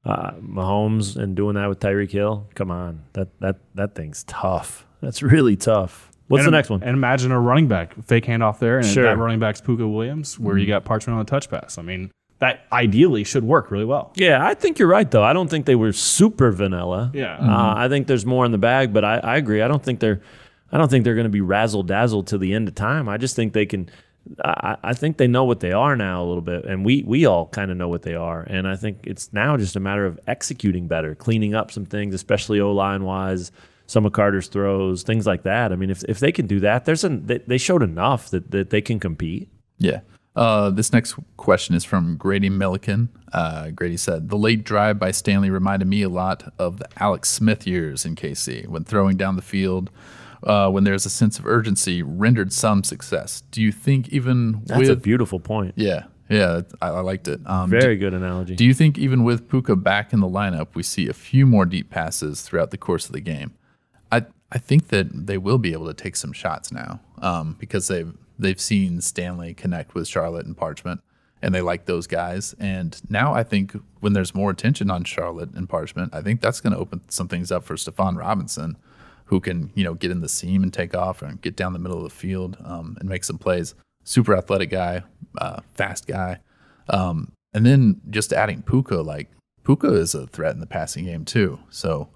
Mahomes and doing that with Tyreek Hill. Come on, that thing's tough. That's really tough. What's the next one? And imagine a running back fake handoff there, and that running back's Puka Williams, where you got Parchment on the touch pass. I mean, that ideally should work really well. Yeah, I think you're right, though. I don't think they were super vanilla. Yeah, I think there's more in the bag, but I agree. I don't think they're going to be razzle dazzle to the end of time. I just think they can. I think they know what they are now a little bit, and we all kind of know what they are. And I think it's now just a matter of executing better, cleaning up some things, especially O-line wise. Some of Carter's throws, things like that. I mean, if they can do that, they showed enough that they can compete. Yeah. This next question is from Grady Milliken. Grady said, the late drive by Stanley reminded me a lot of the Alex Smith years in KC, when throwing down the field, when there's a sense of urgency, rendered some success. Do you think That's a beautiful point. Yeah, I liked it. Very good analogy. Do you think even with Puka back in the lineup, we see a few more deep passes throughout the course of the game? I think that they will be able to take some shots now, because they've seen Stanley connect with Charlotte and Parchment, and they like those guys. And now I think when there's more attention on Charlotte and Parchment, I think that's going to open some things up for Stephon Robinson, who can get in the seam and take off and get down the middle of the field and make some plays. Super athletic guy, fast guy. And then just adding Puka, Puka is a threat in the passing game too. So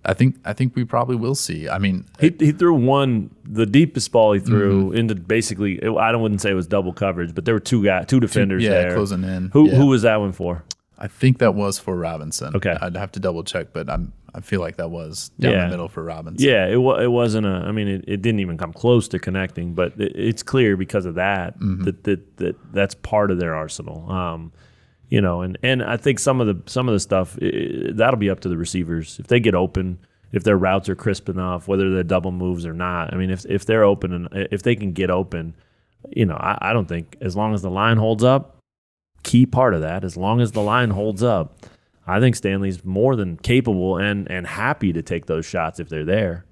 I think we probably will see. I mean, he threw the deepest ball he threw into basically. I wouldn't say it was double coverage, but there were two defenders there closing in. Who was that one for? I think that was for Robinson. Okay, I'd have to double check, but I feel like that was down the middle for Robinson. Yeah, it wasn't I mean, it didn't even come close to connecting, but it's clear because of that that's part of their arsenal. And I think some of the stuff that'll be up to the receivers if they get open, if their routes are crisp enough, whether they're double moves or not. I mean, if they're open and if they can get open, I don't think as long as the line holds up, key part of that. As long as the line holds up, I think Stanley's more than capable and happy to take those shots if they're there.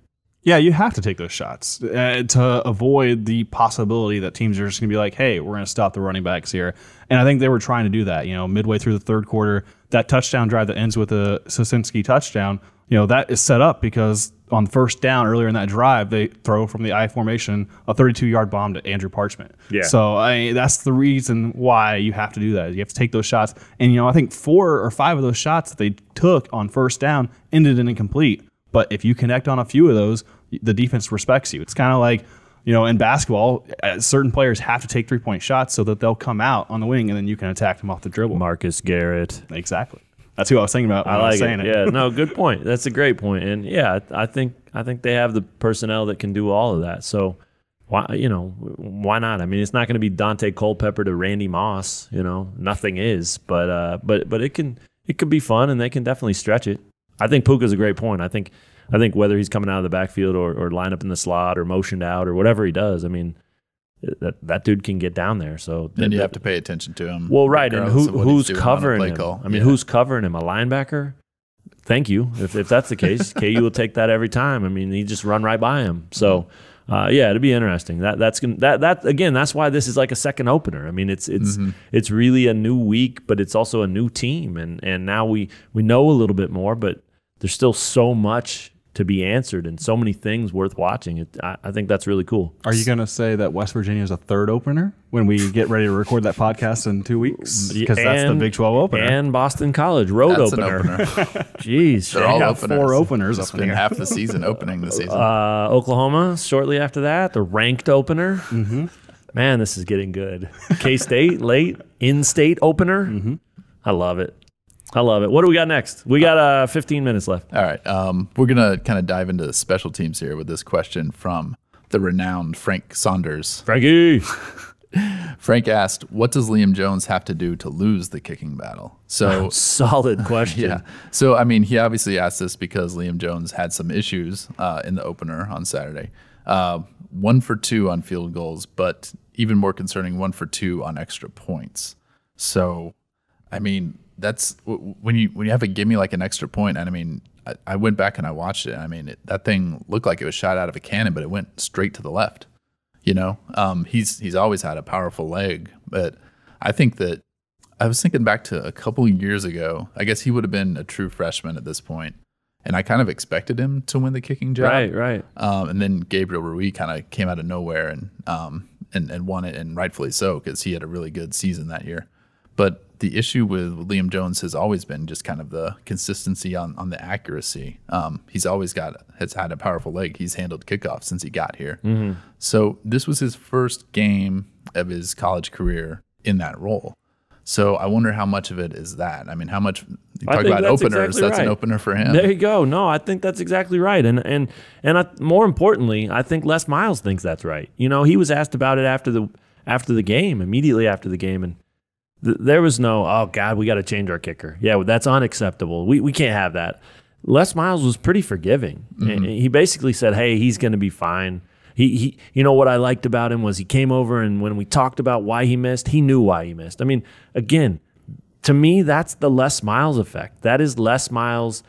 Yeah, you have to take those shots to avoid the possibility that teams are just going to be like, hey, we're going to stop the running backs here. And I think they were trying to do that. Midway through the third quarter, that touchdown drive that ends with a Sosinski touchdown, that is set up because on first down earlier in that drive, they throw from the I formation a 32-yard bomb to Andrew Parchment. Yeah. So that's the reason why you have to do that. You have to take those shots. And, I think 4 or 5 of those shots that they took on first down ended in incomplete. But if you connect on a few of those, the defense respects you. It's kind of like, in basketball, certain players have to take 3-point shots so that they'll come out on the wing and then you can attack them off the dribble. Marcus Garrett. Exactly. That's who I was thinking about when I was saying it. Yeah, no, good point. That's a great point. And yeah, I think they have the personnel that can do all of that. So why not? I mean, it's not going to be Dante Culpepper to Randy Moss, nothing is, but it could be fun and they can definitely stretch it. I think Puka's a great point. I think whether he's coming out of the backfield or line up in the slot or motioned out or whatever he does, I mean, that dude can get down there. So then you have to pay attention to him. Well, right, and who's covering him? I mean, who's covering him? A linebacker? Thank you. If that's the case, KU will take that every time. I mean, he just run right by him. So it'd be interesting. That's why this is like a second opener. I mean, it's really a new week, but it's also a new team, and now we know a little bit more, but there's still so much to be answered and so many things worth watching. I think that's really cool. Are you going to say that West Virginia is a third opener when we get ready to record that podcast in 2 weeks? Because that's the Big 12 opener. And Boston College road opener. Jeez. They're all got 4 openers. It's been half the season opening the season. Oklahoma shortly after that, the ranked opener. Mm-hmm. Man, this is getting good. K-State late in-state opener. Mm-hmm. I love it. What do we got next? We got 15 minutes left. All right. We're going to kind of dive into special teams here with this question from the renowned Frank Saunders. Frankie! Frank asked, what does Liam Jones have to do to lose the kicking battle? So solid question. Yeah. So, I mean, he obviously asked this because Liam Jones had some issues in the opener on Saturday. 1 for 2 on field goals, but even more concerning, 1 for 2 on extra points. So, I mean, that's when you have a gimme like an extra point. And I mean, I went back and I watched it. I mean, that thing looked like it was shot out of a cannon, but it went straight to the left. He's always had a powerful leg, but I think that I was thinking back to a couple years ago. I guess he would have been a true freshman at this point, and I kind of expected him to win the kicking job. Right. And then Gabriel Rui kind of came out of nowhere and won it, and rightfully so because he had a really good season that year. But the issue with Liam Jones has always been just kind of the consistency on the accuracy. He's has had a powerful leg. He's handled kickoffs since he got here. Mm-hmm. So this was his first game of his college career in that role. So I wonder how much of it is that. I mean, how much you talk about openers? Exactly that's right. An opener for him. There you go. No, I think that's exactly right. And more importantly, I think Les Miles thinks that's right. He was asked about it after the game, immediately after the game, and there was no, oh, God, we got to change our kicker. Yeah, that's unacceptable. We can't have that. Les Miles was pretty forgiving. Mm-hmm. He basically said, hey, he's going to be fine. He what I liked about him was he came over, and when we talked about why he missed, he knew why he missed. I mean, again, to me, that's the Les Miles effect. That is Les Miles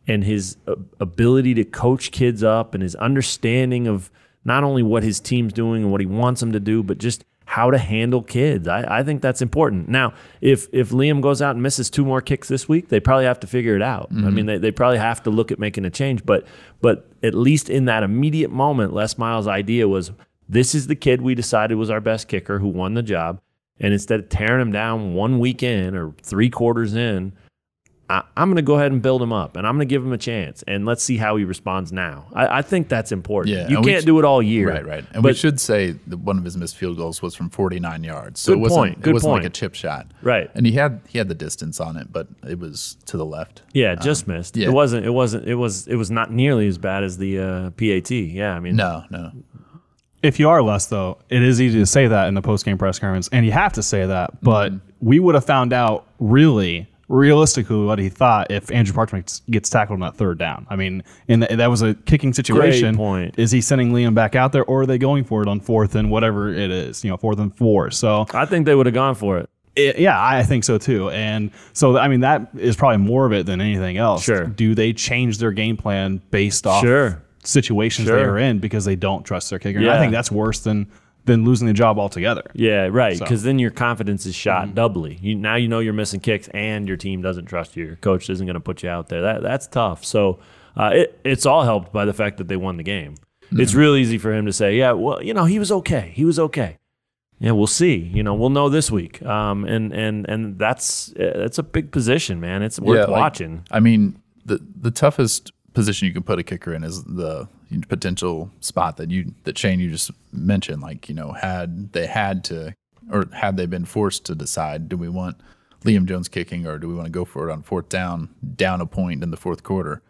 and his ability to coach kids up and his understanding of not only what his team's doing and what he wants them to do, but just how to handle kids. I think that's important. Now, if Liam goes out and misses 2 more kicks this week, they probably have to figure it out. Mm-hmm. I mean, they probably have to look at making a change. But at least in that immediate moment, Les Miles' idea was, this is the kid we decided was our best kicker who won the job. And instead of tearing him down 1 week in or 3 quarters in, I'm going to go ahead and build him up, and I'm going to give him a chance, and let's see how he responds now. I think that's important. Yeah, you can't do it all year. Right. And we should say that one of his missed field goals was from 49 yards. So it wasn't like a chip shot. Right. And he had the distance on it, but it was to the left. Yeah, just missed. Yeah. It was not nearly as bad as the PAT. Yeah, I mean. No. If you are Les, though, it is easy to say that in the post-game press conference, and you have to say that, but we would have found out realistically what he thought if Andrew Parchment gets tackled on that third down. I mean, that was a kicking situation. Great point. Is he sending Liam back out there, or are they going for it on 4th and whatever it is, 4th and 4? So I think they would have gone for it. I think so too. And so, I mean, that is probably more of it than anything else. Sure. Do they change their game plan based off situations they are in because they don't trust their kicker? And I think that's worse than losing the job altogether. Yeah, right. Because then your confidence is shot doubly. Now you know you're missing kicks, and your team doesn't trust you. Your coach isn't going to put you out there. That's tough. So it's all helped by the fact that they won the game. It's real easy for him to say, yeah, well, he was okay. He was okay. Yeah, we'll see. We'll know this week. And that's a big position, man. It's worth watching. I mean, the toughest position you can put a kicker in is the potential spot that Shane, you just mentioned. Like, had they been forced to decide, do we want Liam Jones kicking or do we want to go for it on fourth down a point in the fourth quarter?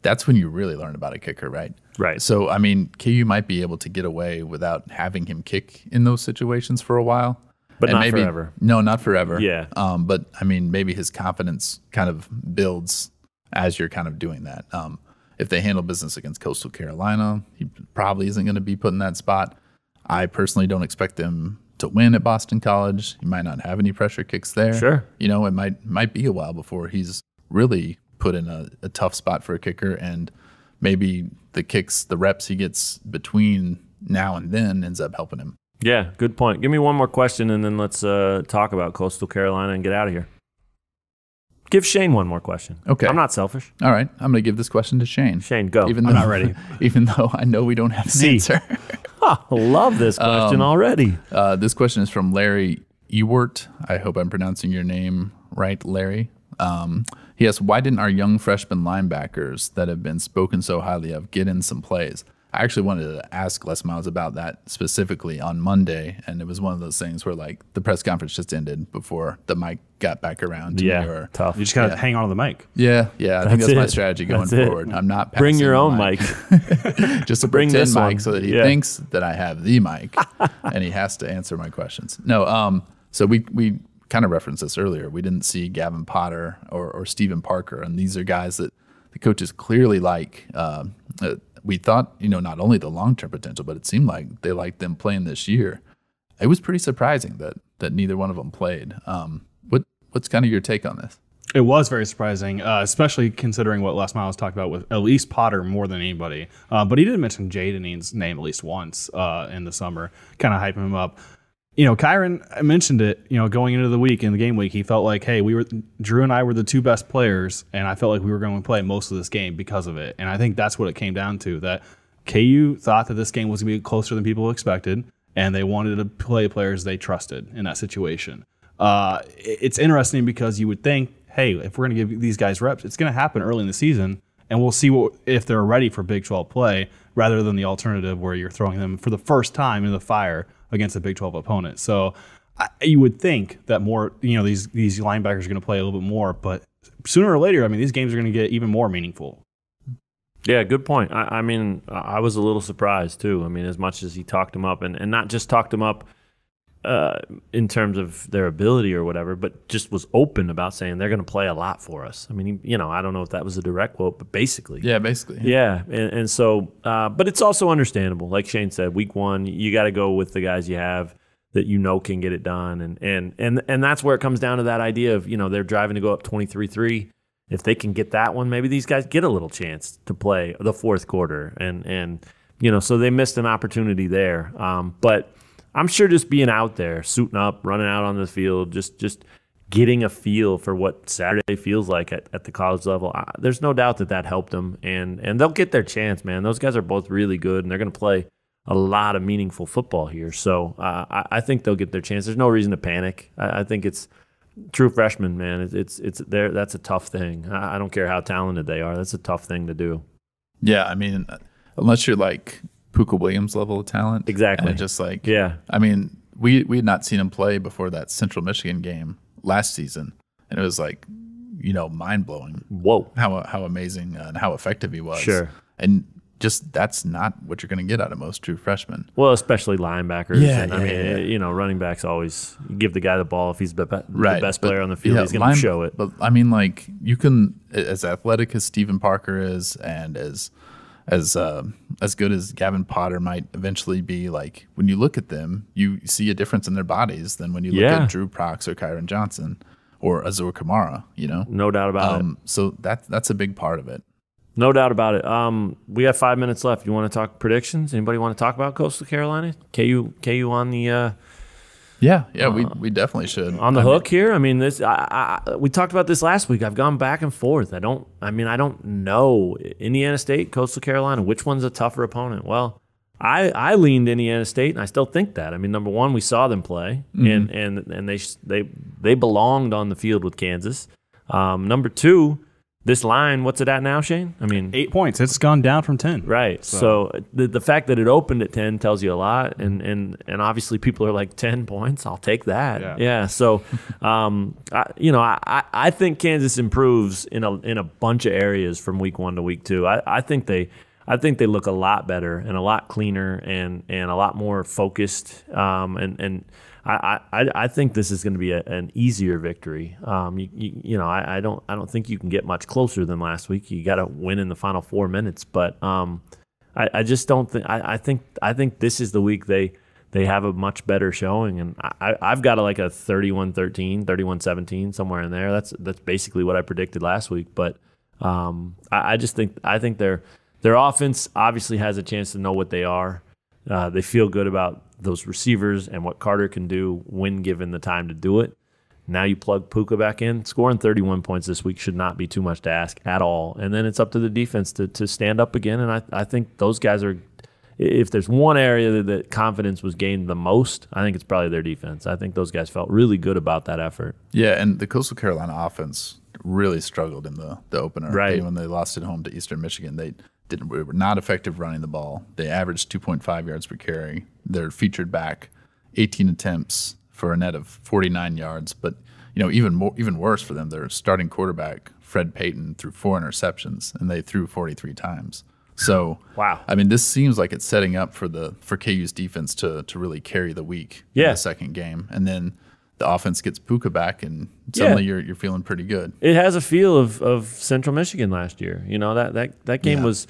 That's when you really learn about a kicker, right? Right. So, I mean, KU might be able to get away without having him kick in those situations for a while. But not forever. No, not forever. Yeah. But, I mean, maybe his confidence kind of builds as you're kind of doing that. If they handle business against Coastal Carolina, he probably isn't going to be put in that spot. I personally don't expect them to win at Boston College. He might not have any pressure kicks there. Sure. It might be a while before he's really put in a tough spot for a kicker, and maybe the reps he gets between now and then ends up helping him. Yeah, good point. Give me one more question, and then let's talk about Coastal Carolina and get out of here. Give Shane one more question. Okay. I'm not selfish. All right. I'm going to give this question to Shane. Shane, go. I'm not ready. Even though I know we don't have an answer. I love this question already. This question is from Larry Ewert. I hope I'm pronouncing your name right, Larry. He asks, why didn't our young freshman linebackers that have been spoken so highly of get in some plays? I actually wanted to ask Les Miles about that specifically on Monday, and it was one of those things where, like, the press conference just ended before the mic got back around to me. Or, tough. You just got to hang on to the mic. Yeah. I think that's my strategy going forward. I'm not passing Bring your own mic. Just a Bring pretend this mic one. so that he thinks that I have the mic, and he has to answer my questions. No, so we kind of referenced this earlier. We didn't see Gavin Potter or Stephen Parker, and these are guys that the coaches clearly like. We thought, not only the long-term potential, but it seemed like they liked them playing this year. It was pretty surprising that neither one of them played. What's kind of your take on this? It was very surprising, especially considering what Les Miles talked about with at least Potter more than anybody. But he did mention Jaden's name at least once in the summer, kind of hyping him up. Kyron mentioned it, going into the week, in the game week, he felt like, hey, Drew and I were the two best players, and I felt like we were going to play most of this game because of it. And I think that's what it came down to, that KU thought that this game was going to be closer than people expected, and they wanted to play players they trusted in that situation. It's interesting because you would think, hey, if we're going to give these guys reps, it's going to happen early in the season, and we'll see if they're ready for Big 12 play, rather than the alternative where you're throwing them for the first time in the fire against a Big 12 opponent. So you would think that more, these linebackers are going to play a little bit more, but sooner or later, these games are going to get even more meaningful. Yeah, good point. I mean, I was a little surprised too. As much as he talked them up, and not just talked them up in terms of their ability or whatever, but just was open about saying they're going to play a lot for us. I don't know if that was a direct quote, but basically. Yeah, basically. Yeah, and so, but it's also understandable. Like Shane said, week one, you got to go with the guys you have that can get it done, and that's where it comes down to that idea of they're driving to go up 23-3. If they can get that one, maybe these guys get a little chance to play the fourth quarter, and so they missed an opportunity there. But I'm sure just being out there, suiting up, running out on the field, just getting a feel for what Saturday feels like at the college level, there's no doubt that helped them, and they'll get their chance, man. Those guys are both really good, and they're going to play a lot of meaningful football here. So I think they'll get their chance. There's no reason to panic. I think it's true freshmen, man. It's there. That's a tough thing. I don't care how talented they are. That's a tough thing to do. Yeah, unless you're like Puka Williams level of talent. Exactly. And just like, yeah. We had not seen him play before that Central Michigan game last season. And it was like, mind blowing. Whoa. How amazing and how effective he was. Sure. And just that's not what you're going to get out of most true freshmen. Well, especially linebackers. Yeah, and running backs always give the guy the ball. If he's the best player on the field, yeah, he's going to show it. But you can, as athletic as Stephen Parker is, and as as good as Gavin Potter might eventually be, like when you look at them, you see a difference in their bodies than when you look at Drew Prox or Kyron Johnson or Azur Kamara, No doubt about it. So that's a big part of it. No doubt about it. We have 5 minutes left. You want to talk predictions? Anybody want to talk about Coastal Carolina? KU on the we definitely should. On the hook here. I mean, we talked about this last week. I've gone back and forth. I don't know Indiana State, Coastal Carolina. Which one's a tougher opponent? Well, I leaned Indiana State, and I still think that. I mean, number one, we saw them play, and they belonged on the field with Kansas. Number two, this line, what's it at now, Shane? I mean, 8 points. It's gone down from 10. Right. So the fact that it opened at 10 tells you a lot, and obviously people are like 10 points. I'll take that. Yeah. So, I think Kansas improves in a bunch of areas from week 1 to week 2. I think they look a lot better and a lot cleaner and a lot more focused. I think this is going to be an easier victory. I don't think you can get much closer than last week. You got to win in the final 4 minutes, but I just don't think. I think this is the week they have a much better showing, and I've got like a 31-13, 31-17 somewhere in there. That's basically what I predicted last week. But I think their offense obviously has a chance to know what they are. They feel good about those receivers and what Carter can do when given the time to do it. Now you plug Puka back in. Scoring 31 points this week should not be too much to ask at all. And then it's up to the defense to stand up again. And I think those guys are – if there's one area that confidence was gained the most, I think it's probably their defense. I think those guys felt really good about that effort. Yeah, and the Coastal Carolina offense really struggled in the opener. Right. When they lost at home to Eastern Michigan, they were not effective running the ball. They averaged 2.5 yards per carry. They're featured back 18 attempts for a net of 49 yards. But even worse for them, their starting quarterback Fred Payton threw 4 interceptions, and they threw 43 times. So wow, I mean, this seems like it's setting up for KU's defense to really carry the week in the second game, and then the offense gets Puka back, and suddenly you're feeling pretty good. It has a feel of Central Michigan last year. That game was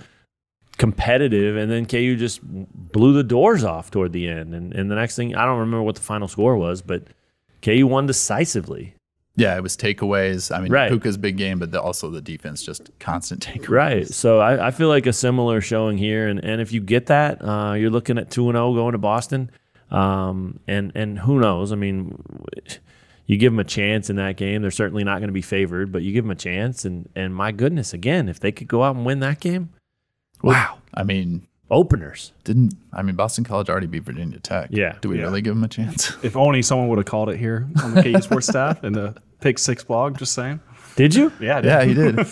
competitive, and then KU just blew the doors off toward the end. And the next thing, I don't remember what the final score was, but KU won decisively. Yeah, it was takeaways. I mean, Puka's big game, but also the defense, just constant takeaways. Right. So I feel like a similar showing here. And if you get that, you're looking at 2-0 going to Boston. And who knows? I mean, you give them a chance in that game. They're certainly not going to be favored, but you give them a chance. And my goodness, again, if they could go out and win that game, wow. I mean, openers. Boston College already beat Virginia Tech. Yeah. Do we really give them a chance? If only someone would have called it here on the KU Sports staff and the Pick 6 blog, just saying. Did you? Yeah, I did. Yeah, he did.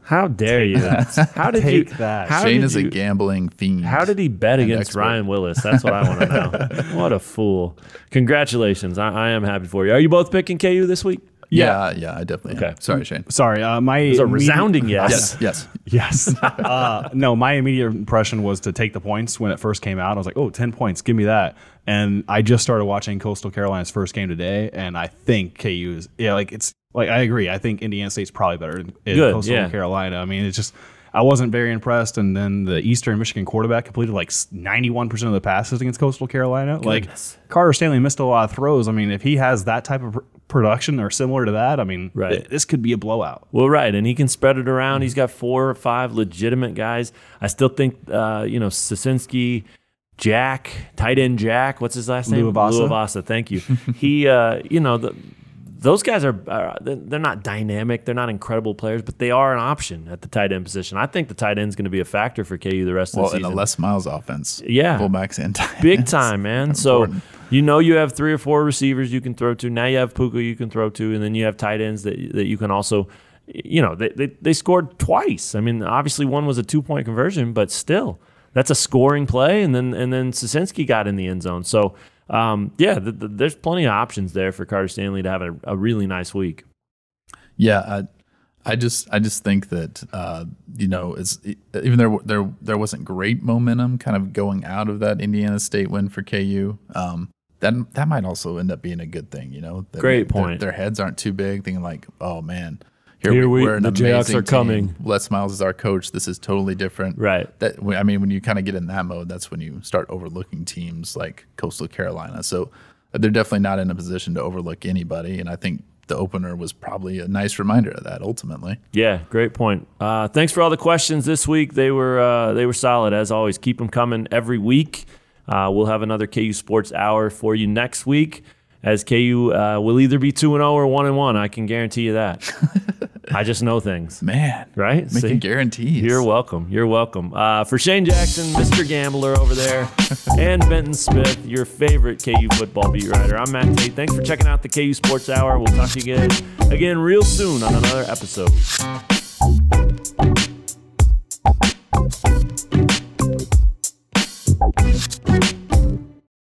How dare you? How did Take that. Shane is a gambling fiend. How did he bet against Ryan Willis? That's what I want to know. What a fool. Congratulations. I am happy for you. Are you both picking KU this week? Yeah, I definitely am. Sorry, Shane. Sorry. It was a resounding yes. Yes. No, my immediate impression was to take the points when it first came out. I was like, 10 points, give me that. And I just started watching Coastal Carolina's first game today, and I think KU is, I agree. I think Indiana State's probably better than Coastal Carolina. I mean, it's just, I wasn't very impressed. And then the Eastern Michigan quarterback completed like 91% of the passes against Coastal Carolina. Goodness. Like, Carter Stanley missed a lot of throws. I mean, if he has that type of production or similar to that, I mean, this could be a blowout. Well, right, and he can spread it around. He's got 4 or 5 legitimate guys. I still think, Sosinski, Jack, tight end Jack, what's his last name? Luavasa, thank you. He, those guys they're not dynamic. They're not incredible players, but they are an option at the tight end position. I think the tight end is going to be a factor for KU the rest of the season. Well, in a Les Miles offense. Yeah. Fullbacks and tight ends. Big time, man. So, you have 3 or 4 receivers you can throw to. Now you have Puka you can throw to, and then you have tight ends that you can also, they scored twice. I mean, obviously one was a 2-point conversion, but still, that's a scoring play, and then Sosinski got in the end zone. So, there's plenty of options there for Carter Stanley to have a really nice week. Yeah, I just think that it's even there wasn't great momentum kind of going out of that Indiana State win for KU. That might also end up being a good thing. Great point. Their heads aren't too big, thinking like, oh man, we're the an Jayhawks amazing are coming. team. Les Miles is our coach. This is totally different. Right. I mean, when you kind of get in that mode, that's when you start overlooking teams like Coastal Carolina. So they're definitely not in a position to overlook anybody. And I think the opener was probably a nice reminder of that ultimately. Yeah, great point. Thanks for all the questions this week. They were solid as always. Keep them coming every week. We'll have another KU Sports Hour for you next week, as KU will either be 2-0 or 1-1. I can guarantee you that. I just know things. Man. Right? Making guarantees. You're welcome. You're welcome. For Shane Jackson, Mr. Gambler over there, and Benton Smith, your favorite KU football beat writer, I'm Matt Tate. Thanks for checking out the KU Sports Hour. We'll talk to you again real soon on another episode.